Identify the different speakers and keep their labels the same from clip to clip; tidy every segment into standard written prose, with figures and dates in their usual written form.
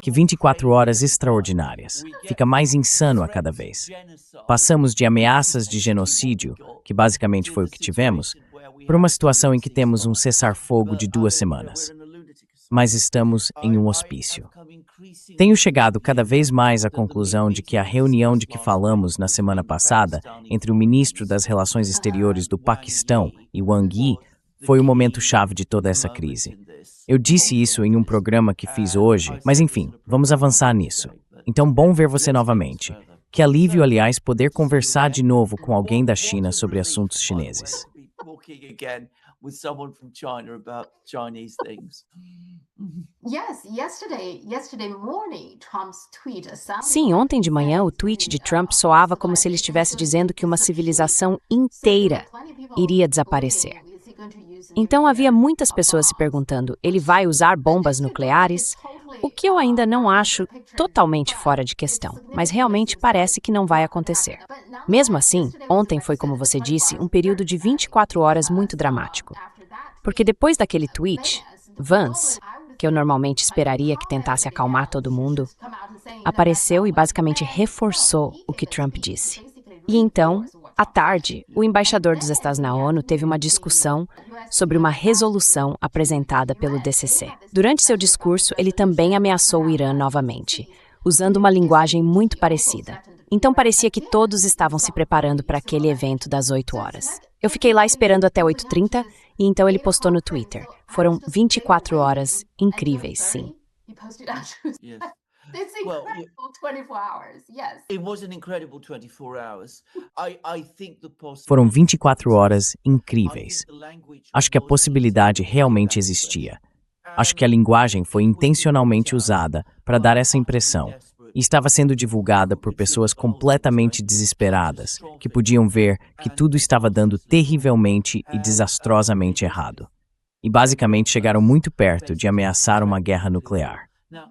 Speaker 1: Que 24 horas extraordinárias. Fica mais insano a cada vez. Passamos de ameaças de genocídio, que basicamente foi o que tivemos, por uma situação em que temos um cessar-fogo de 2 semanas. Mas estamos em um hospício. Tenho chegado cada vez mais à conclusão de que a reunião de que falamos na semana passada entre o ministro das Relações Exteriores do Paquistão e Wang Yi foi o momento-chave de toda essa crise. Eu disse isso em um programa que fiz hoje, mas enfim, vamos avançar nisso. Então, bom ver você novamente. Que alívio, aliás, poder conversar de novo com alguém da China sobre assuntos chineses.
Speaker 2: Sim, ontem de manhã o tweet de Trump soava como se ele estivesse dizendo que uma civilização inteira iria desaparecer. Então havia muitas pessoas se perguntando, ele vai usar bombas nucleares? O que eu ainda não acho totalmente fora de questão, mas realmente parece que não vai acontecer. Mesmo assim, ontem foi, como você disse, um período de 24 horas muito dramático. Porque depois daquele tweet, Vance, que eu normalmente esperaria que tentasse acalmar todo mundo, apareceu e basicamente reforçou o que Trump disse. E então, à tarde, o embaixador dos Estados Unidos na ONU teve uma discussão sobre uma resolução apresentada pelo DCC. Durante seu discurso, ele também ameaçou o Irã novamente, usando uma linguagem muito parecida. Então parecia que todos estavam se preparando para aquele evento das 8 horas. Eu fiquei lá esperando até 8h30 e então ele postou no Twitter. Foram 24 horas incríveis, sim.
Speaker 3: It's incredible 24 hours, yes.
Speaker 4: It was an incredible 24 hours. I think the
Speaker 1: Foram 24 horas incríveis. Acho que a possibilidade realmente existia. Acho que a linguagem foi intencionalmente usada para dar essa impressão e estava sendo divulgada por pessoas completamente desesperadas, que podiam ver que tudo estava dando terrivelmente e desastrosamente errado. E basicamente chegaram muito perto de ameaçar uma guerra nuclear.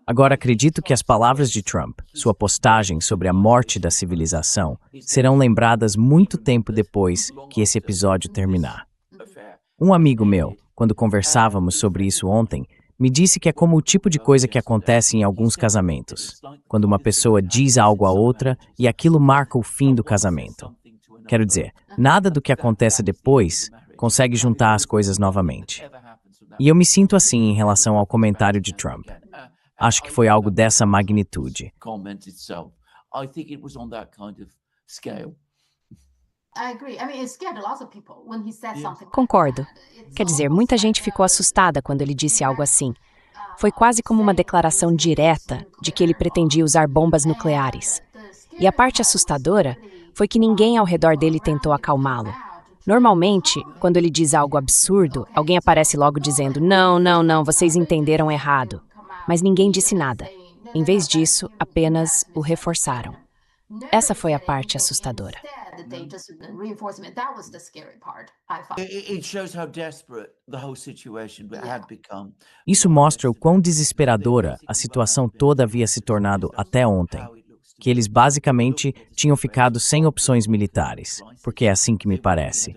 Speaker 1: Agora, acredito que as palavras de Trump, sua postagem sobre a morte da civilização, serão lembradas muito tempo depois que esse episódio terminar. Um amigo meu, quando conversávamos sobre isso ontem, me disse que é como o tipo de coisa que acontece em alguns casamentos, quando uma pessoa diz algo a outra e aquilo marca o fim do casamento. Quero dizer, nada do que acontece depois consegue juntar as coisas novamente. E eu me sinto assim em relação ao comentário de Trump. Acho que foi algo dessa magnitude.
Speaker 2: Concordo. Quer dizer, muita gente ficou assustada quando ele disse algo assim. Foi quase como uma declaração direta de que ele pretendia usar bombas nucleares. E a parte assustadora foi que ninguém ao redor dele tentou acalmá-lo. Normalmente, quando ele diz algo absurdo, alguém aparece logo dizendo, não, vocês entenderam errado. Mas ninguém disse nada. Em vez disso, apenas o reforçaram. Essa foi a parte assustadora.
Speaker 1: Isso mostra o quão desesperadora a situação toda havia se tornado até ontem. Que eles basicamente tinham ficado sem opções militares, porque é assim que me parece.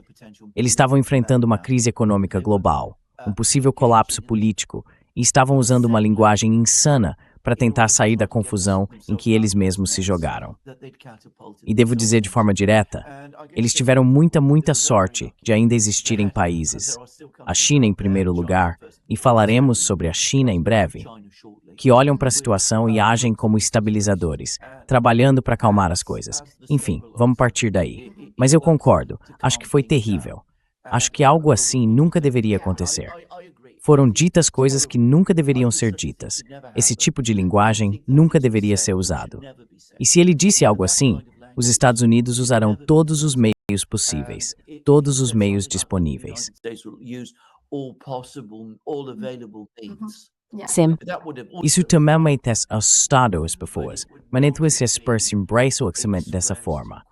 Speaker 1: Eles estavam enfrentando uma crise econômica global, um possível colapso político, e estavam usando uma linguagem insana para tentar sair da confusão em que eles mesmos se jogaram. E devo dizer de forma direta, eles tiveram muita sorte de ainda existirem países, a China em primeiro lugar, e falaremos sobre a China em breve, que olham para a situação e agem como estabilizadores, trabalhando para acalmar as coisas. Enfim, vamos partir daí. Mas eu concordo, acho que foi terrível. Acho que algo assim nunca deveria acontecer. Foram ditas coisas que nunca deveriam ser ditas. Esse tipo de linguagem nunca deveria ser usado. E se ele disse algo assim, os Estados Unidos usarão todos os meios possíveis, todos os meios disponíveis.
Speaker 2: Sim.
Speaker 1: Isso também tem assustado as pessoas, mas não é se embrace o orçamento dessa forma.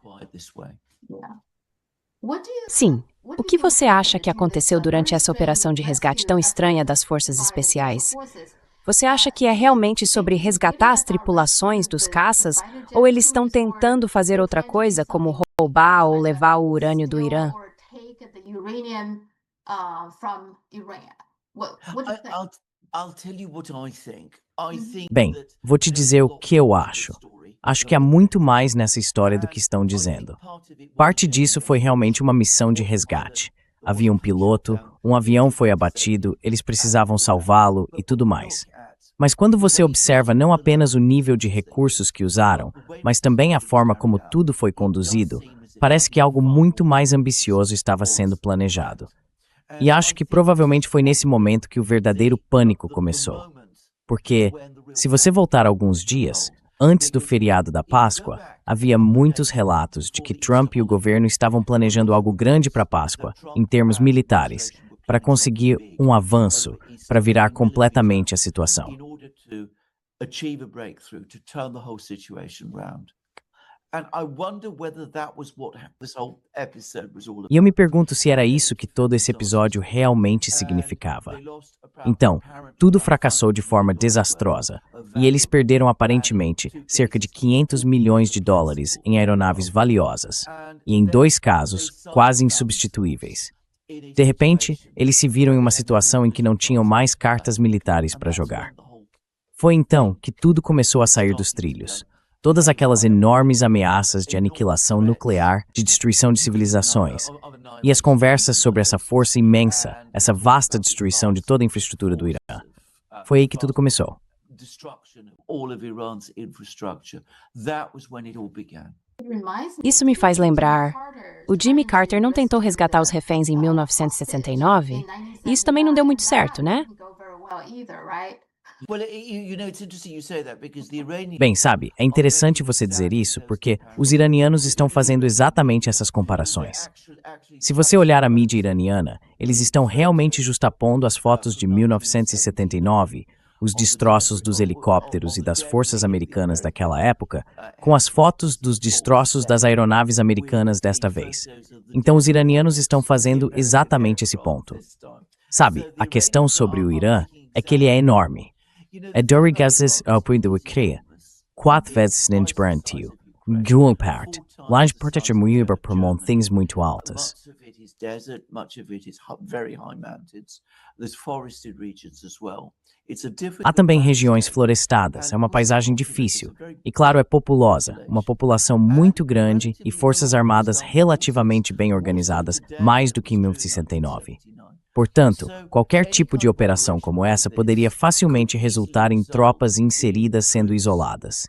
Speaker 2: Sim. O que você acha que aconteceu durante essa operação de resgate tão estranha das forças especiais? Você acha que é realmente sobre resgatar as tripulações dos caças, ou eles estão tentando fazer outra coisa, como roubar ou levar o urânio do Irã?
Speaker 3: What do you think?
Speaker 4: I'll tell you what I think. I think
Speaker 1: Bem,
Speaker 4: that
Speaker 1: vou te dizer o que eu acho. Acho que há muito mais nessa história do que estão dizendo. Parte disso foi realmente uma missão de resgate. Havia um piloto, um avião foi abatido, eles precisavam salvá-lo e tudo mais. Mas quando você observa não apenas o nível de recursos que usaram, mas também a forma como tudo foi conduzido, parece que algo muito mais ambicioso estava sendo planejado. E acho que provavelmente foi nesse momento que o verdadeiro pânico começou. Porque, se você voltar alguns dias, antes do feriado da Páscoa, havia muitos relatos de que Trump e o governo estavam planejando algo grande para a Páscoa, em termos militares, para conseguir um avanço, para virar completamente a situação. E eu me pergunto se era isso que todo esse episódio realmente significava. Então, tudo fracassou de forma desastrosa, e eles perderam aparentemente cerca de 500 milhões de dólares em aeronaves valiosas, e em 2 casos, quase insubstituíveis. De repente, eles se viram em uma situação em que não tinham mais cartas militares para jogar. Foi então que tudo começou a sair dos trilhos. Todas aquelas enormes ameaças de aniquilação nuclear, de destruição de civilizações, e as conversas sobre essa força imensa, essa vasta destruição de toda a infraestrutura do Irã. Foi aí que tudo começou.
Speaker 2: Isso me faz lembrar, o Jimmy Carter não tentou resgatar os reféns em 1969? E isso também não deu muito certo, né?
Speaker 1: Bem, sabe, é interessante você dizer isso porque os iranianos estão fazendo exatamente essas comparações. Se você olhar a mídia iraniana, eles estão realmente justapondo as fotos de 1979, os destroços dos helicópteros e das forças americanas daquela época, com as fotos dos destroços das aeronaves americanas desta vez. Então os iranianos estão fazendo exatamente esse ponto. Sabe, a questão sobre o Irã é que ele é enorme. É 2 vezes o PIB do Ucrânia, 4 vezes o Brasil, grande parte, lá de proteger muito por montanhas muito altas. Há também regiões florestadas, é uma paisagem difícil, e claro, é populosa, uma população muito grande e forças armadas relativamente bem organizadas, mais do que em 1969. Portanto, qualquer tipo de operação como essa poderia facilmente resultar em tropas inseridas sendo isoladas.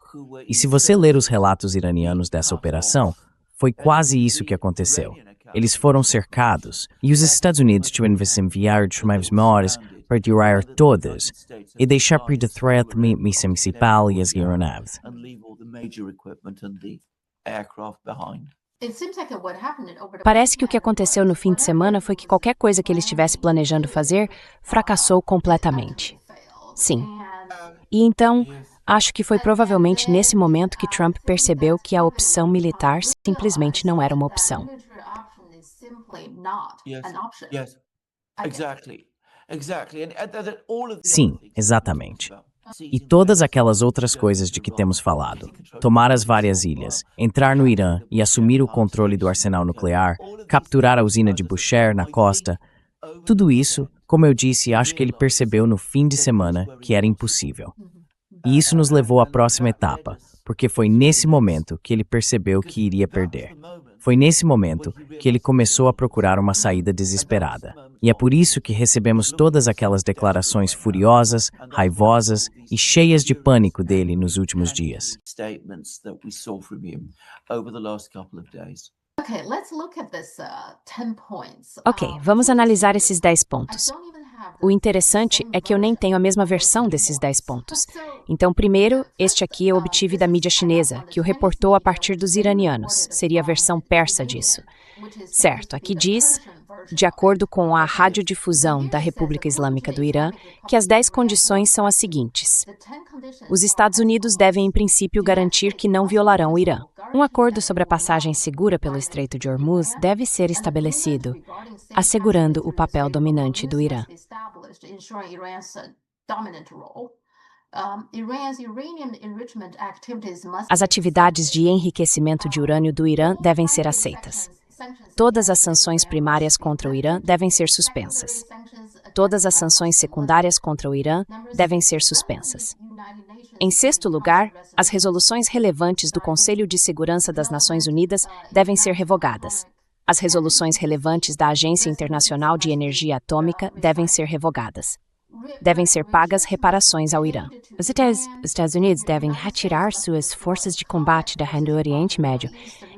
Speaker 1: E se você ler os relatos iranianos dessa operação, foi quase isso que aconteceu. Eles foram cercados, e os Estados Unidos tiveram que enviar tropas maiores para tirar todas e deixar para de threat missão principal e as aeronaves.
Speaker 2: Parece que o que aconteceu no fim de semana foi que qualquer coisa que ele estivesse planejando fazer fracassou completamente. Sim. E então, acho que foi provavelmente nesse momento que Trump percebeu que a opção militar simplesmente não era uma opção.
Speaker 1: Sim, exatamente. E todas aquelas outras coisas de que temos falado, tomar as várias ilhas, entrar no Irã e assumir o controle do arsenal nuclear, capturar a usina de Bushehr na costa, tudo isso, como eu disse, acho que ele percebeu no fim de semana que era impossível. E isso nos levou à próxima etapa, porque foi nesse momento que ele percebeu que iria perder. Foi nesse momento que ele começou a procurar uma saída desesperada. E é por isso que recebemos todas aquelas declarações furiosas, raivosas e cheias de pânico dele nos últimos dias.
Speaker 2: Ok, vamos analisar esses 10 pontos. O interessante é que eu nem tenho a mesma versão desses 10 pontos. Então, primeiro, este aqui eu obtive da mídia chinesa, que o reportou a partir dos iranianos. Seria a versão persa disso. Certo, aqui diz, de acordo com a radiodifusão da República Islâmica do Irã, que as 10 condições são as seguintes. Os Estados Unidos devem, em princípio, garantir que não violarão o Irã. Um acordo sobre a passagem segura pelo Estreito de Hormuz deve ser estabelecido, assegurando o papel dominante do Irã. As atividades de enriquecimento de urânio do Irã devem ser aceitas. Todas as sanções primárias contra o Irã devem ser suspensas. todas as sanções secundárias contra o Irã devem ser suspensas. Em sexto lugar, as resoluções relevantes do Conselho de Segurança das Nações Unidas devem ser revogadas. As resoluções relevantes da Agência Internacional de Energia Atômica devem ser revogadas. Devem ser pagas reparações ao Irã. Os Estados Unidos devem retirar suas forças de combate da região do Oriente Médio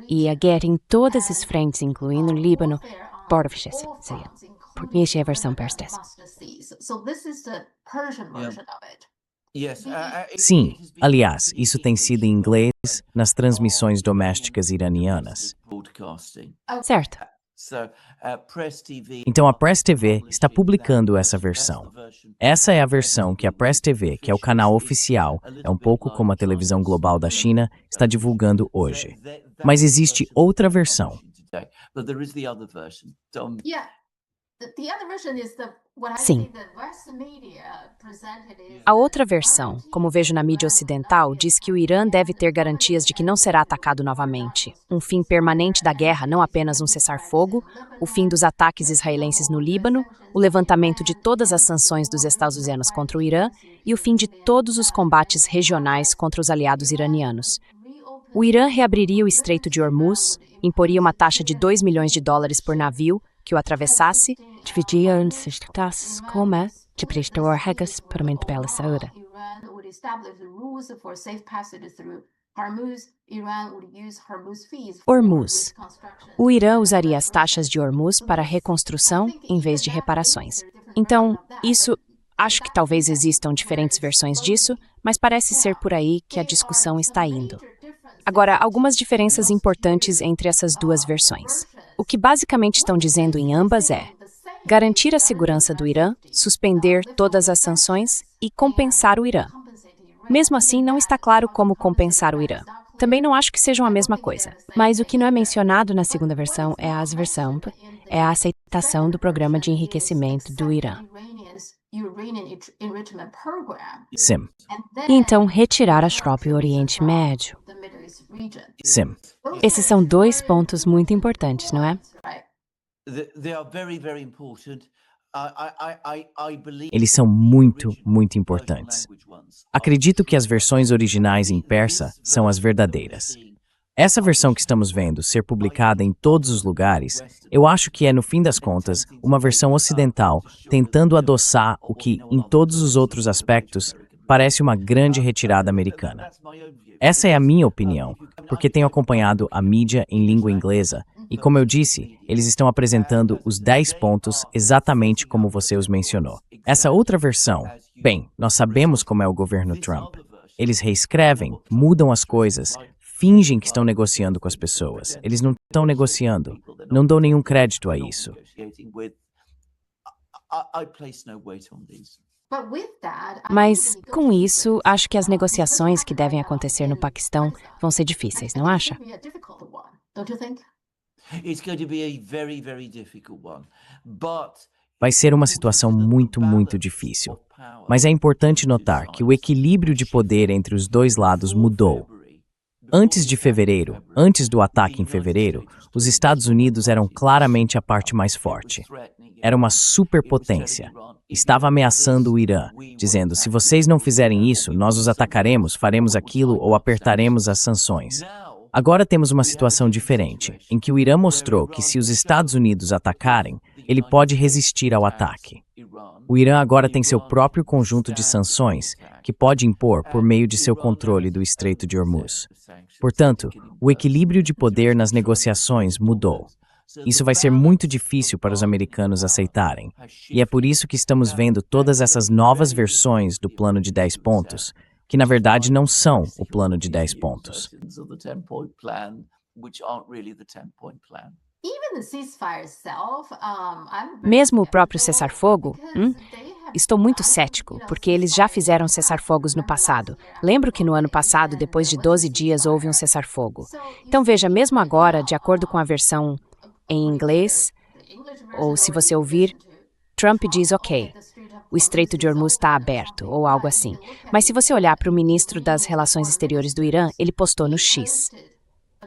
Speaker 2: e aguerrar em todas as frentes, incluindo o Líbano, por Essa é a versão persa.
Speaker 1: Sim, aliás, isso tem sido em inglês nas transmissões domésticas iranianas.
Speaker 2: Certo.
Speaker 1: Então a Press TV está publicando essa versão. Essa é a versão que a Press TV, que é o canal oficial, é um pouco como a televisão global da China, está divulgando hoje. Mas existe outra versão.
Speaker 2: Sim. A outra versão, como vejo na mídia ocidental, diz que o Irã deve ter garantias de que não será atacado novamente, um fim permanente da guerra, não apenas um cessar-fogo, o fim dos ataques israelenses no Líbano, o levantamento de todas as sanções dos Estados Unidos contra o Irã e o fim de todos os combates regionais contra os aliados iranianos. O Irã reabriria o Estreito de Hormuz, imporia uma taxa de $2 milhões por navio que o atravessasse, dividiam as taxas como de prestar regras permanente pela saúde. Hormuz. O Irã usaria as taxas de Hormuz para reconstrução em vez de reparações. Então, acho que talvez existam diferentes versões disso, mas parece ser por aí que a discussão está indo. Agora, algumas diferenças importantes entre essas duas versões. O que basicamente estão dizendo em ambas é garantir a segurança do Irã, suspender todas as sanções e compensar o Irã. Mesmo assim, não está claro como compensar o Irã. Também não acho que sejam a mesma coisa. Mas o que não é mencionado na segunda versão é a aceitação do programa de enriquecimento do Irã.
Speaker 1: Sim.
Speaker 2: E então retirar as tropas do Oriente Médio.
Speaker 1: Sim.
Speaker 2: Esses são dois pontos muito importantes, não é?
Speaker 1: Eles são muito, muito importantes. Acredito que as versões originais em persa são as verdadeiras. Essa versão que estamos vendo ser publicada em todos os lugares, eu acho que é, no fim das contas, uma versão ocidental tentando adoçar o que, em todos os outros aspectos, parece uma grande retirada americana. Essa é a minha opinião, porque tenho acompanhado a mídia em língua inglesa e, como eu disse, eles estão apresentando os 10 pontos exatamente como você os mencionou. Essa outra versão, bem, nós sabemos como é o governo Trump. Eles reescrevem, mudam as coisas, fingem que estão negociando com as pessoas. Eles não estão negociando. Não dou nenhum crédito a isso.
Speaker 2: Mas, com isso, acho que as negociações que devem acontecer no Paquistão vão ser difíceis, não acha?
Speaker 1: Vai ser uma situação muito, muito difícil. Mas é importante notar que o equilíbrio de poder entre os dois lados mudou. Antes de fevereiro, antes do ataque em fevereiro, os Estados Unidos eram claramente a parte mais forte. Era uma superpotência. Estava ameaçando o Irã, dizendo: se vocês não fizerem isso, nós os atacaremos, faremos aquilo ou apertaremos as sanções. Agora temos uma situação diferente, em que o Irã mostrou que se os Estados Unidos atacarem, ele pode resistir ao ataque. O Irã agora tem seu próprio conjunto de sanções que pode impor por meio de seu controle do Estreito de Hormuz. Portanto, o equilíbrio de poder nas negociações mudou. Isso vai ser muito difícil para os americanos aceitarem. E é por isso que estamos vendo todas essas novas versões do plano de 10 pontos, que na verdade não são o plano de 10 pontos.
Speaker 2: Mesmo o próprio cessar-fogo? Estou muito cético, porque eles já fizeram cessar-fogos no passado. Lembro que no ano passado, depois de 12 dias, houve um cessar-fogo. Então veja, mesmo agora, de acordo com a versão em inglês, ou se você ouvir, Trump diz ok, o Estreito de Hormuz está aberto, ou algo assim. Mas se você olhar para o ministro das Relações Exteriores do Irã, ele postou no X.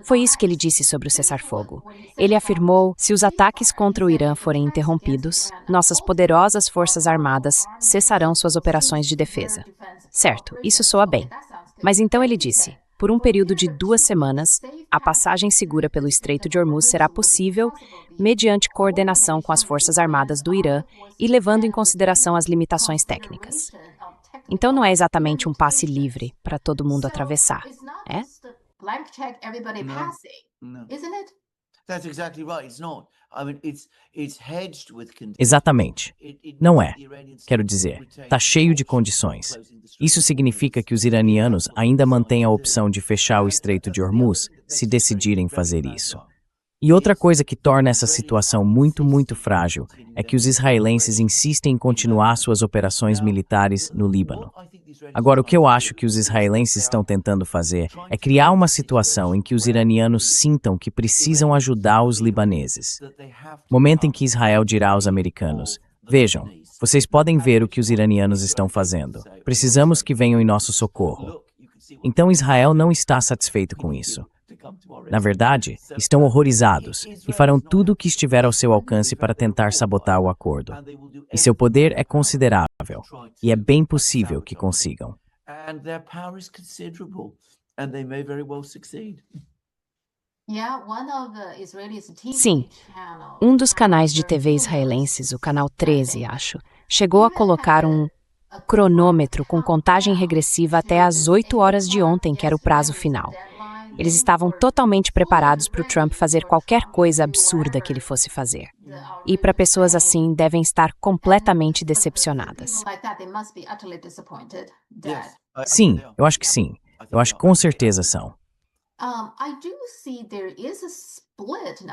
Speaker 2: Foi isso que ele disse sobre o cessar-fogo. Ele afirmou: se os ataques contra o Irã forem interrompidos, nossas poderosas forças armadas cessarão suas operações de defesa. Certo, isso soa bem. Mas então ele disse: por um período de 2 semanas, a passagem segura pelo Estreito de Hormuz será possível mediante coordenação com as forças armadas do Irã e levando em consideração as limitações técnicas. Então não é exatamente um passe livre para todo mundo atravessar, é?
Speaker 3: Blank check everybody passing,
Speaker 4: No.
Speaker 3: isn't it?
Speaker 4: That's exactly right. It's not. I mean, it's hedged with conditions.
Speaker 1: Exatamente. Não é. Quero dizer, está cheio de condições. Isso significa que os iranianos ainda mantêm a opção de fechar o Estreito de Hormuz se decidirem fazer isso. E outra coisa que torna essa situação muito frágil é que os israelenses insistem em continuar suas operações militares no Líbano. Agora, o que eu acho que os israelenses estão tentando fazer é criar uma situação em que os iranianos sintam que precisam ajudar os libaneses. Momento em que Israel dirá aos americanos: vejam, vocês podem ver o que os iranianos estão fazendo. Precisamos que venham em nosso socorro. Então Israel não está satisfeito com isso. Na verdade, estão horrorizados e farão tudo o que estiver ao seu alcance para tentar sabotar o acordo. E seu poder é considerável, e é bem possível que consigam.
Speaker 4: And their power is considerable, and they may very well succeed.
Speaker 2: Sim, um dos canais de TV israelenses, o canal 13, acho, chegou a colocar um cronômetro com contagem regressiva até às 8 horas de ontem, que era o prazo final. Eles estavam totalmente preparados para o Trump fazer qualquer coisa absurda que ele fosse fazer. E para pessoas assim, devem estar completamente decepcionadas.
Speaker 1: Sim, eu acho que sim. Eu acho que com certeza são.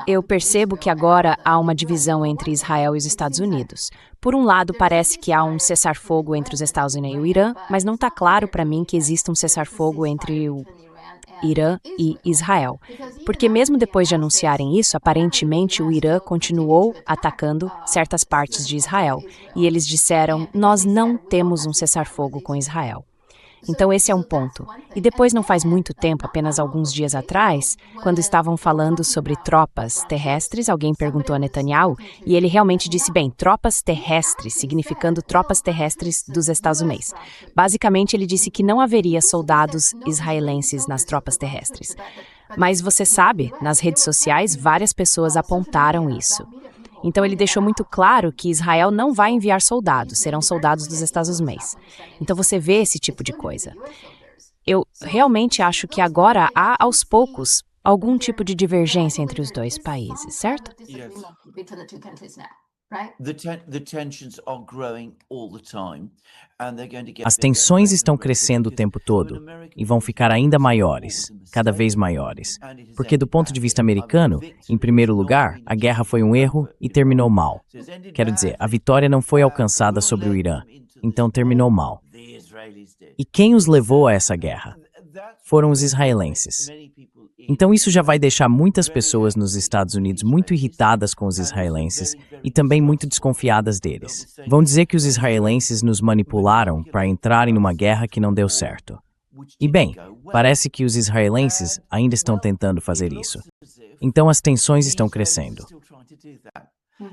Speaker 2: Eu percebo que agora há uma divisão entre Israel e os Estados Unidos. Por um lado, parece que há um cessar-fogo entre os Estados Unidos e o Irã, mas não está claro para mim que exista um cessar-fogo entre o Irã e Israel. Porque mesmo depois de anunciarem isso, aparentemente o Irã continuou atacando certas partes de Israel. E eles disseram: nós não temos um cessar-fogo com Israel. Então esse é um ponto. E depois, não faz muito tempo, apenas alguns dias atrás, quando estavam falando sobre tropas terrestres, alguém perguntou a Netanyahu e ele realmente disse: bem, tropas terrestres, significando tropas terrestres dos Estados Unidos. Basicamente, ele disse que não haveria soldados israelenses nas tropas terrestres. Mas você sabe, nas redes sociais, várias pessoas apontaram isso. Então ele deixou muito claro que Israel não vai enviar soldados, serão soldados dos Estados Unidos. Então você vê esse tipo de coisa. Eu realmente acho que agora há, aos poucos, algum tipo de divergência entre os dois países, certo?
Speaker 1: As tensões estão crescendo o tempo todo e vão ficar ainda maiores, cada vez maiores. Porque do ponto de vista americano, em primeiro lugar, a guerra foi um erro e terminou mal. Quero dizer, a vitória não foi alcançada sobre o Irã, então terminou mal. E quem os levou a essa guerra? Foram os israelenses. Então isso já vai deixar muitas pessoas nos Estados Unidos muito irritadas com os israelenses e também muito desconfiadas deles. Vão dizer que os israelenses nos manipularam para entrarem numa guerra que não deu certo. E bem, parece que os israelenses ainda estão tentando fazer isso. Então as tensões estão crescendo.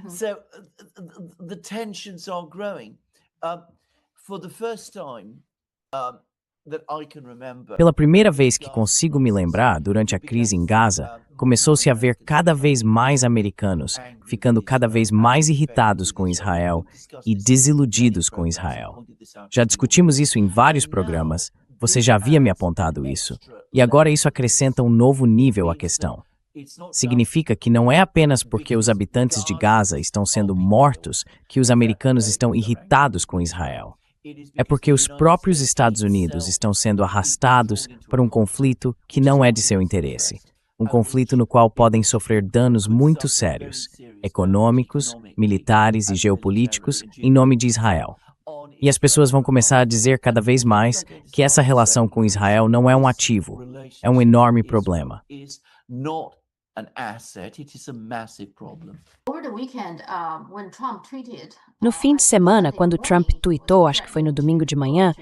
Speaker 4: So the tensions are growing. For the first time that I can remember.
Speaker 1: Pela primeira vez que consigo me lembrar, durante a crise em Gaza, começou-se a ver cada vez mais americanos ficando cada vez mais irritados com Israel e desiludidos com Israel. Já discutimos isso em vários programas, você já havia me apontado isso, e agora isso acrescenta um novo nível à questão. Significa que não é apenas porque os habitantes de Gaza estão sendo mortos que os americanos estão irritados com Israel. É porque os próprios Estados Unidos estão sendo arrastados para um conflito que não é de seu interesse. Um conflito no qual podem sofrer danos muito sérios, econômicos, militares e geopolíticos, em nome de Israel. E as pessoas vão começar a dizer cada vez mais que essa relação com Israel não é um ativo, é um enorme problema.
Speaker 2: No fim de semana, quando Trump tweetou, acho que foi no domingo de manhã,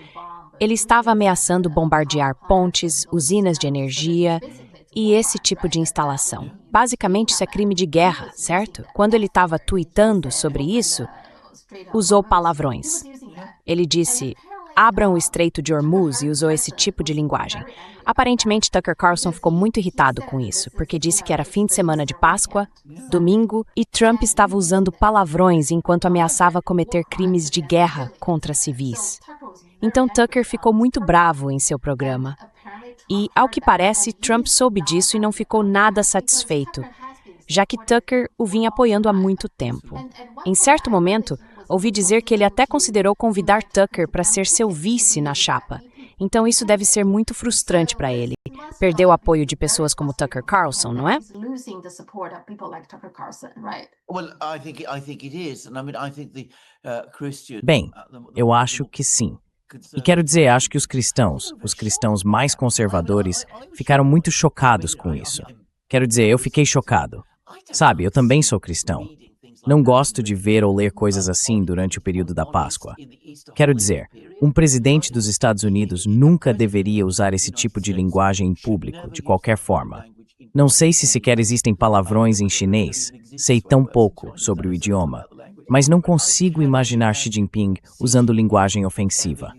Speaker 2: ele estava ameaçando bombardear pontes, usinas de energia E esse tipo de instalação? Basicamente, isso é crime de guerra, certo? Quando ele estava tweetando sobre isso, usou palavrões. Ele disse, abram o Estreito de Hormuz e usou esse tipo de linguagem. Aparentemente, Tucker Carlson ficou muito irritado com isso, porque disse que era fim de semana de Páscoa, domingo, e Trump estava usando palavrões enquanto ameaçava cometer crimes de guerra contra civis. Então Tucker ficou muito bravo em seu programa. E, ao que parece, Trump soube disso e não ficou nada satisfeito, já que Tucker o vinha apoiando há muito tempo. Em certo momento, ouvi dizer que ele até considerou convidar Tucker para ser seu vice na chapa. Então isso deve ser muito frustrante para ele. Perder o apoio de pessoas como Tucker Carlson, não é?
Speaker 1: Bem, eu acho que sim. E quero dizer, acho que os cristãos mais conservadores, ficaram muito chocados com isso. Quero dizer, eu fiquei chocado. Sabe, eu também sou cristão. Não gosto de ver ou ler coisas assim durante o período da Páscoa. Quero dizer, um presidente dos Estados Unidos nunca deveria usar esse tipo de linguagem em público, de qualquer forma. Não sei se sequer existem palavrões em chinês, sei tão pouco sobre o idioma, mas não consigo imaginar Xi Jinping usando linguagem ofensiva.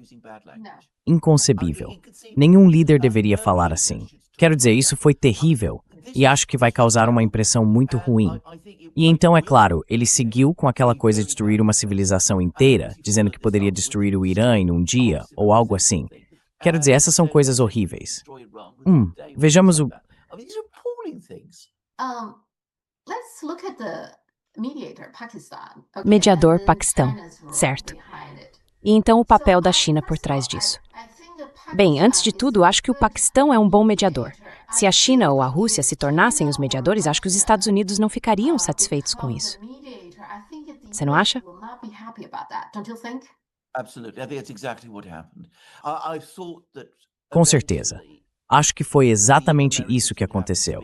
Speaker 1: Inconcebível. Nenhum líder deveria falar assim. Quero dizer, isso foi terrível e acho que vai causar uma impressão muito ruim. E então, é claro, ele seguiu com aquela coisa de destruir uma civilização inteira, dizendo que poderia destruir o Irã em um dia, ou algo assim. Quero dizer, essas são coisas horríveis. Vejamos o...
Speaker 2: Mediador Paquistão, certo. E então o papel da China por trás disso. Bem, antes de tudo, acho que o Paquistão é um bom mediador. Se a China ou a Rússia se tornassem os mediadores, acho que os Estados Unidos não ficariam satisfeitos com isso. Você não acha?
Speaker 1: Com certeza. Acho que foi exatamente isso que aconteceu.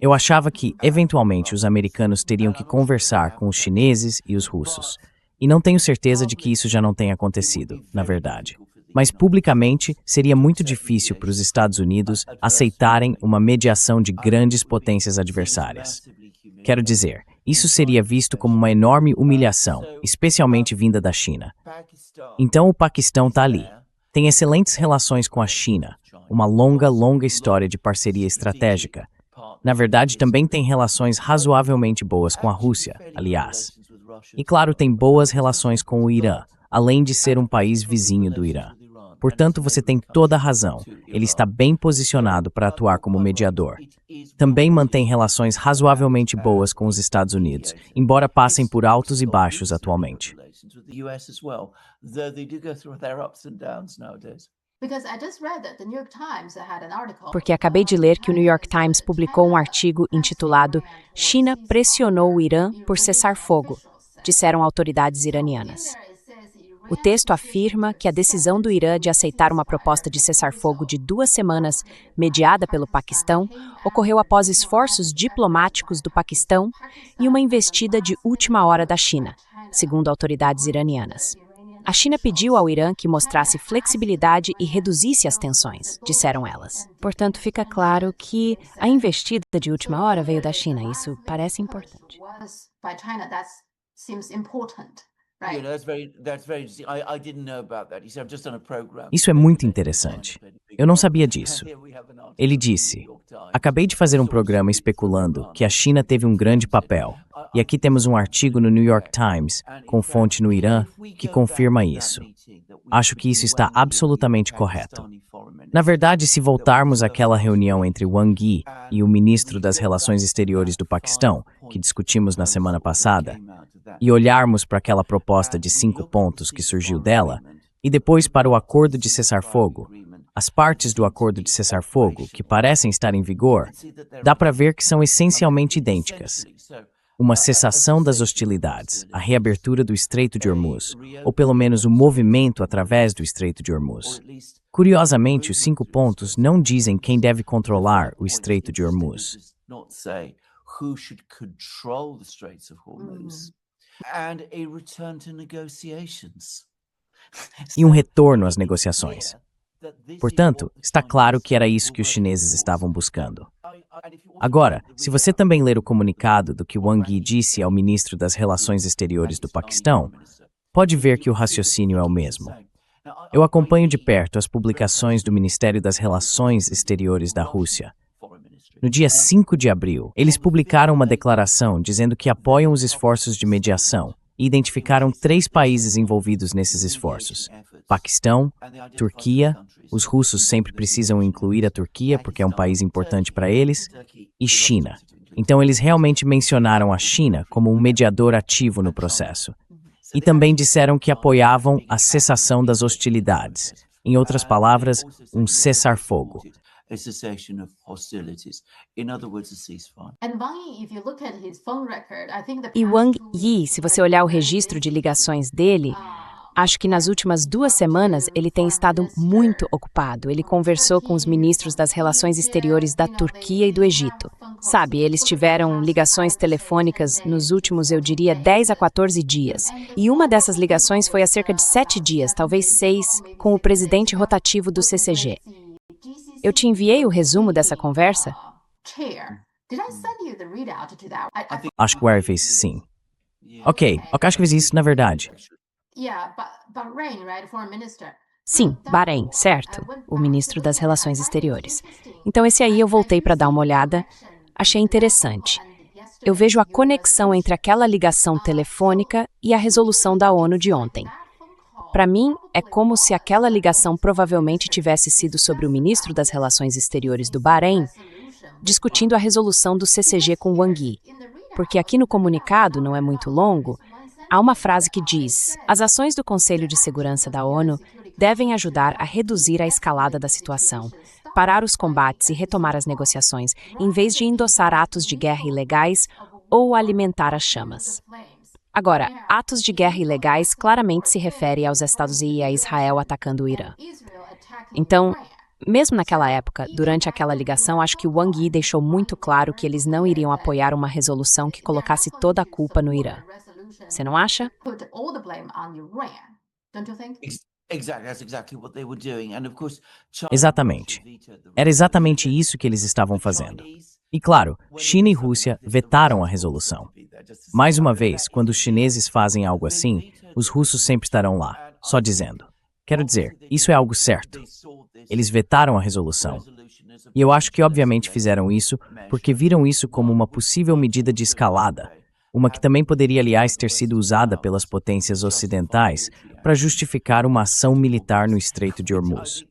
Speaker 1: Eu achava que, eventualmente, os americanos teriam que conversar com os chineses e os russos. E não tenho certeza de que isso já não tenha acontecido, na verdade. Mas, publicamente, seria muito difícil para os Estados Unidos aceitarem uma mediação de grandes potências adversárias. Quero dizer, isso seria visto como uma enorme humilhação, especialmente vinda da China. Então, o Paquistão está ali. Tem excelentes relações com a China, uma longa história de parceria estratégica. Na verdade, também tem relações razoavelmente boas com a Rússia, aliás. E claro, tem boas relações com o Irã, além de ser um país vizinho do Irã. Portanto, você tem toda a razão. Ele está bem posicionado para atuar como mediador. Também mantém relações razoavelmente boas com os Estados Unidos, embora passem por altos e baixos atualmente.
Speaker 2: Porque acabei de ler que o New York Times publicou um artigo intitulado China pressionou o Irã por cessar fogo, disseram autoridades iranianas. O texto afirma que a decisão do Irã de aceitar uma proposta de cessar-fogo de 2 semanas, mediada pelo Paquistão, ocorreu após esforços diplomáticos do Paquistão e uma investida de última hora da China, segundo autoridades iranianas. A China pediu ao Irã que mostrasse flexibilidade e reduzisse as tensões, disseram elas. Portanto, fica claro que a investida de última hora veio da China. Isso parece importante.
Speaker 1: Isso é muito interessante. Eu não sabia disso. Ele disse, acabei de fazer um programa especulando que a China teve um grande papel, e aqui temos um artigo no New York Times, com fonte no Irã, que confirma isso. Acho que isso está absolutamente correto. Na verdade, se voltarmos àquela reunião entre Wang Yi e o ministro das Relações Exteriores do Paquistão, que discutimos na semana passada, e olharmos para aquela proposta de 5 pontos que surgiu dela, e depois para o acordo de cessar-fogo, as partes do acordo de cessar-fogo, que parecem estar em vigor, dá para ver que são essencialmente idênticas. Uma cessação das hostilidades, a reabertura do Estreito de Hormuz, ou pelo menos o movimento através do Estreito de Hormuz. Curiosamente, os 5 pontos não dizem quem deve controlar o Estreito de Hormuz. E um retorno às negociações. Portanto, está claro que era isso que os chineses estavam buscando. Agora, se você também ler o comunicado do que Wang Yi disse ao ministro das Relações Exteriores do Paquistão, pode ver que o raciocínio é o mesmo. Eu acompanho de perto as publicações do Ministério das Relações Exteriores da Rússia. No dia 5 de abril, eles publicaram uma declaração dizendo que apoiam os esforços de mediação e identificaram 3 países envolvidos nesses esforços: Paquistão, Turquia, os russos sempre precisam incluir a Turquia porque é um país importante para eles, e China. Então eles realmente mencionaram a China como um mediador ativo no processo. E também disseram que apoiavam a cessação das hostilidades. Em outras palavras, um cessar-fogo.
Speaker 4: A cessation of hostilities. In other words, a ceasefire.
Speaker 2: E Wang Yi, se você olhar o registro de ligações dele, acho que nas últimas 2 semanas ele tem estado muito ocupado. Ele conversou com os ministros das Relações Exteriores da Turquia e do Egito. Sabe, eles tiveram ligações telefônicas nos últimos, eu diria, 10 a 14 dias. E uma dessas ligações foi há cerca de 7 dias, talvez 6, com o presidente rotativo do CCG. Eu te enviei o resumo dessa conversa?
Speaker 1: Acho que o Harry fez sim. Ok, acho que fez isso na verdade.
Speaker 2: Sim, Bahrein, certo. O ministro das Relações Exteriores. Então esse aí eu voltei para dar uma olhada. Achei interessante. Eu vejo a conexão entre aquela ligação telefônica e a resolução da ONU de ontem. Para mim, é como se aquela ligação provavelmente tivesse sido sobre o ministro das Relações Exteriores do Bahrein, discutindo a resolução do CCG com Wang Yi. Porque aqui no comunicado, não é muito longo, há uma frase que diz: as ações do Conselho de Segurança da ONU devem ajudar a reduzir a escalada da situação, parar os combates e retomar as negociações, em vez de endossar atos de guerra ilegais ou alimentar as chamas. Agora, atos de guerra ilegais claramente se refere aos Estados Unidos e a Israel atacando o Irã. Então, mesmo naquela época, durante aquela ligação, acho que o Wang Yi deixou muito claro que eles não iriam apoiar uma resolução que colocasse toda a culpa no Irã. Você não acha?
Speaker 1: Exatamente. Era exatamente isso que eles estavam fazendo. E claro, China e Rússia vetaram a resolução. Mais uma vez, quando os chineses fazem algo assim, os russos sempre estarão lá, só dizendo. Quero dizer, isso é algo certo. Eles vetaram a resolução. E eu acho que obviamente fizeram isso porque viram isso como uma possível medida de escalada, uma que também poderia, aliás, ter sido usada pelas potências ocidentais para justificar uma ação militar no Estreito de Hormuz.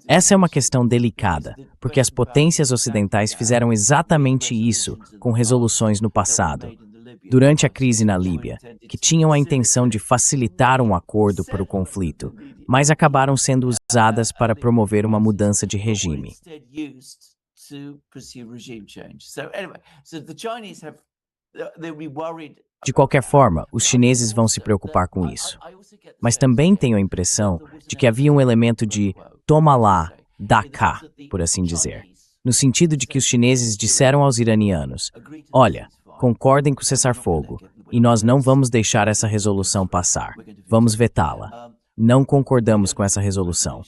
Speaker 1: Essa é uma questão delicada, porque as potências ocidentais fizeram exatamente isso com resoluções no passado, durante a crise na Líbia, que tinham a intenção de facilitar um acordo para o conflito, mas acabaram sendo usadas para promover uma mudança de regime. De qualquer forma, os chineses vão se preocupar com isso. Mas também tenho a impressão de que havia um elemento de toma lá, dá cá, por assim dizer. No sentido de que os chineses disseram aos iranianos: olha, concordem com o cessar-fogo, e nós não vamos deixar essa resolução passar. Vamos vetá-la. Não concordamos com essa resolução.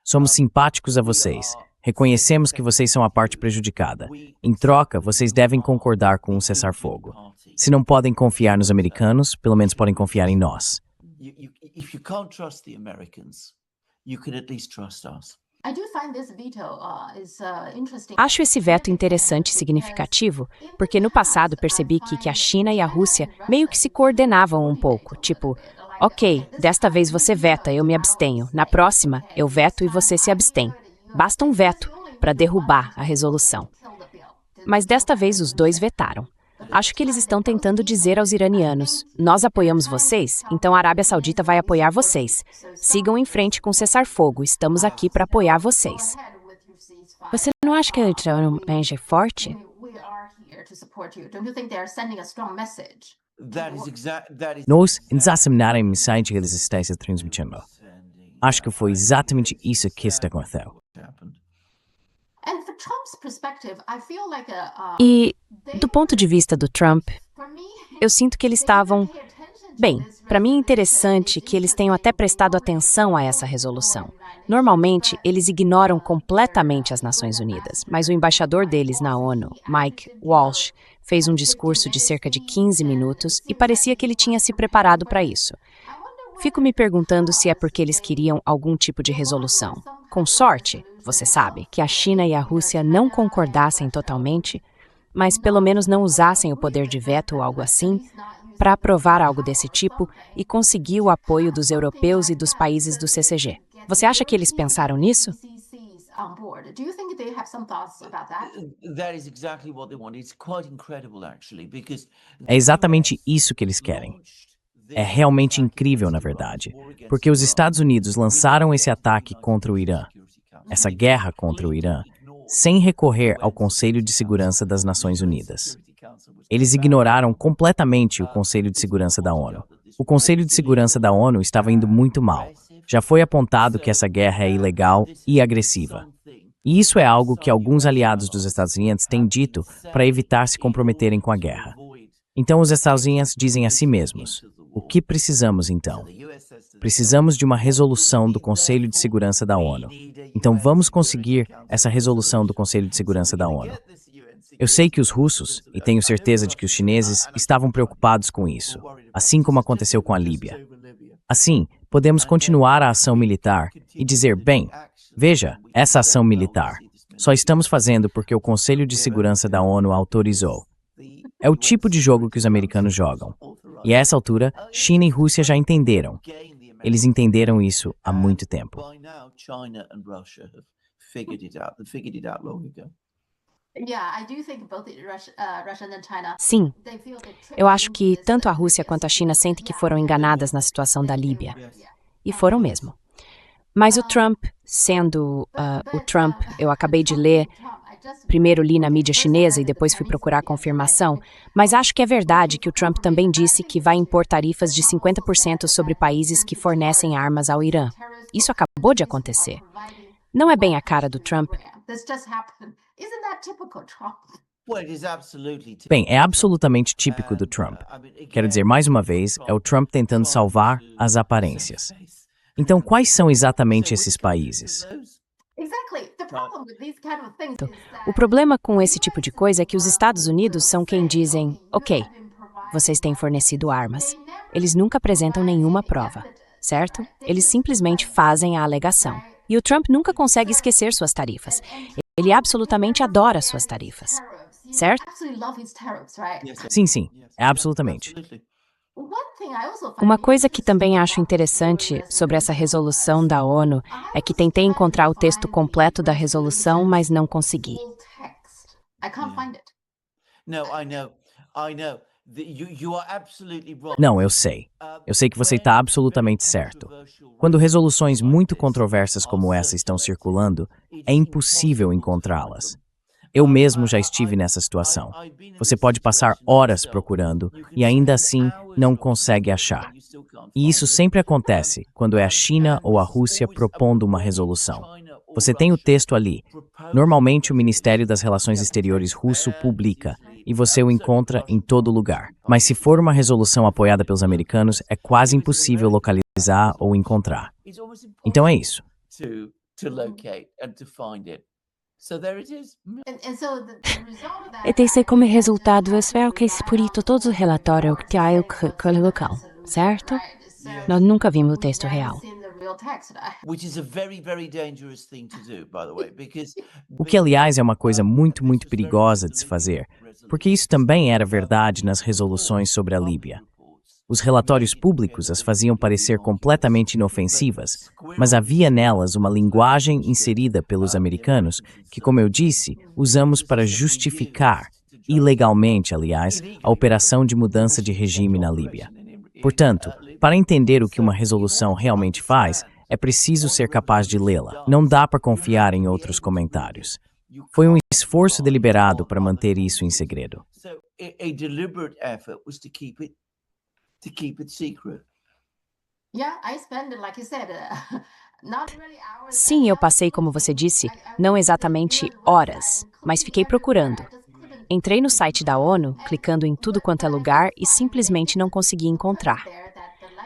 Speaker 1: Somos simpáticos a vocês. Reconhecemos que vocês são a parte prejudicada. Em troca, vocês devem concordar com um cessar-fogo. Se não podem confiar nos americanos, pelo menos podem confiar em nós.
Speaker 2: Acho esse veto interessante e significativo, porque no passado percebi que a China e a Rússia meio que se coordenavam um pouco, tipo, ok, desta vez você veta, eu me abstenho. Na próxima, eu veto e você se abstém. Basta um veto para derrubar a resolução. Mas desta vez os dois vetaram. Acho que eles estão tentando dizer aos iranianos: nós apoiamos vocês, então a Arábia Saudita vai apoiar vocês. Sigam em frente com cessar-fogo, estamos aqui para apoiar vocês. Você não acha que a estratégia é forte?
Speaker 1: Nós examinaram a mensagem que eles estão transmitindo. Acho que foi exatamente isso que aconteceu.
Speaker 2: E, do ponto de vista do Trump, eu sinto que eles estavam Bem, para mim é interessante que eles tenham até prestado atenção a essa resolução. Normalmente, eles ignoram completamente as Nações Unidas, mas o embaixador deles na ONU, Mike Walsh, fez um discurso de cerca de 15 minutos e parecia que ele tinha se preparado para isso. Fico me perguntando se é porque eles queriam algum tipo de resolução. Com sorte, você sabe, que a China e a Rússia não concordassem totalmente, mas pelo menos não usassem o poder de veto ou algo assim, para aprovar algo desse tipo e conseguir o apoio dos europeus e dos países do CCG. Você acha que eles pensaram nisso?
Speaker 1: É exatamente isso que eles querem. É realmente incrível, na verdade, porque os Estados Unidos lançaram esse ataque contra o Irã, essa guerra contra o Irã, sem recorrer ao Conselho de Segurança das Nações Unidas. Eles ignoraram completamente o Conselho de Segurança da ONU. O Conselho de Segurança da ONU estava indo muito mal. Já foi apontado que essa guerra é ilegal e agressiva. E isso é algo que alguns aliados dos Estados Unidos têm dito para evitar se comprometerem com a guerra. Então os Estados Unidos dizem a si mesmos: o que precisamos então? Precisamos de uma resolução do Conselho de Segurança da ONU. Então vamos conseguir essa resolução do Conselho de Segurança da ONU. Eu sei que os russos, e tenho certeza de que os chineses, estavam preocupados com isso, assim como aconteceu com a Líbia. Assim, podemos continuar a ação militar e dizer, bem, veja, essa ação militar, só estamos fazendo porque o Conselho de Segurança da ONU autorizou. É o tipo de jogo que os americanos jogam. E a essa altura, China e Rússia já entenderam. Eles entenderam isso há muito tempo.
Speaker 2: Sim, eu acho que tanto a Rússia quanto a China sentem que foram enganadas na situação da Líbia. E foram mesmo. Mas o Trump, eu acabei de ler, primeiro li na mídia chinesa e depois fui procurar confirmação, mas acho que é verdade que o Trump também disse que vai impor tarifas de 50% sobre países que fornecem armas ao Irã. Isso acabou de acontecer. Não é bem a cara do Trump.
Speaker 1: Bem, é absolutamente típico do Trump. Quero dizer, mais uma vez, é o Trump tentando salvar as aparências. Então, quais são exatamente esses países?
Speaker 2: O problema com esse tipo de coisa é que os Estados Unidos são quem dizem, ok, vocês têm fornecido armas. Eles nunca apresentam nenhuma prova, certo? Eles simplesmente fazem a alegação. E o Trump nunca consegue esquecer suas tarifas. Ele absolutamente adora suas tarifas, certo?
Speaker 1: Sim, é absolutamente.
Speaker 2: Uma coisa que também acho interessante sobre essa resolução da ONU é que tentei encontrar o texto completo da resolução, mas não consegui.
Speaker 1: Não, eu sei. Eu sei que você está absolutamente certo. Quando resoluções muito controversas como essa estão circulando, é impossível encontrá-las. Eu mesmo já estive nessa situação. Você pode passar horas procurando e ainda assim não consegue achar. E isso sempre acontece quando é a China ou a Rússia propondo uma resolução. Você tem o texto ali. Normalmente o Ministério das Relações Exteriores russo publica e você o encontra em todo lugar. Mas se for uma resolução apoiada pelos americanos, é quase impossível localizar ou encontrar. Então é isso.
Speaker 2: E desse como resultado, espero que esse purito todo o relatório que há o local, certo? Nós nunca vimos o texto real.
Speaker 1: O que, aliás, é uma coisa muito, muito perigosa de se fazer, porque isso também era verdade nas resoluções sobre a Líbia. Os relatórios públicos as faziam parecer completamente inofensivas, mas havia nelas uma linguagem inserida pelos americanos que, como eu disse, usamos para justificar, ilegalmente, aliás, a operação de mudança de regime na Líbia. Portanto, para entender o que uma resolução realmente faz, é preciso ser capaz de lê-la. Não dá para confiar em outros comentários. Foi um esforço deliberado para manter isso em segredo.
Speaker 2: Sim, eu passei, como você disse, não exatamente horas, mas fiquei procurando. Entrei no site da ONU, clicando em tudo quanto é lugar e simplesmente não consegui encontrar.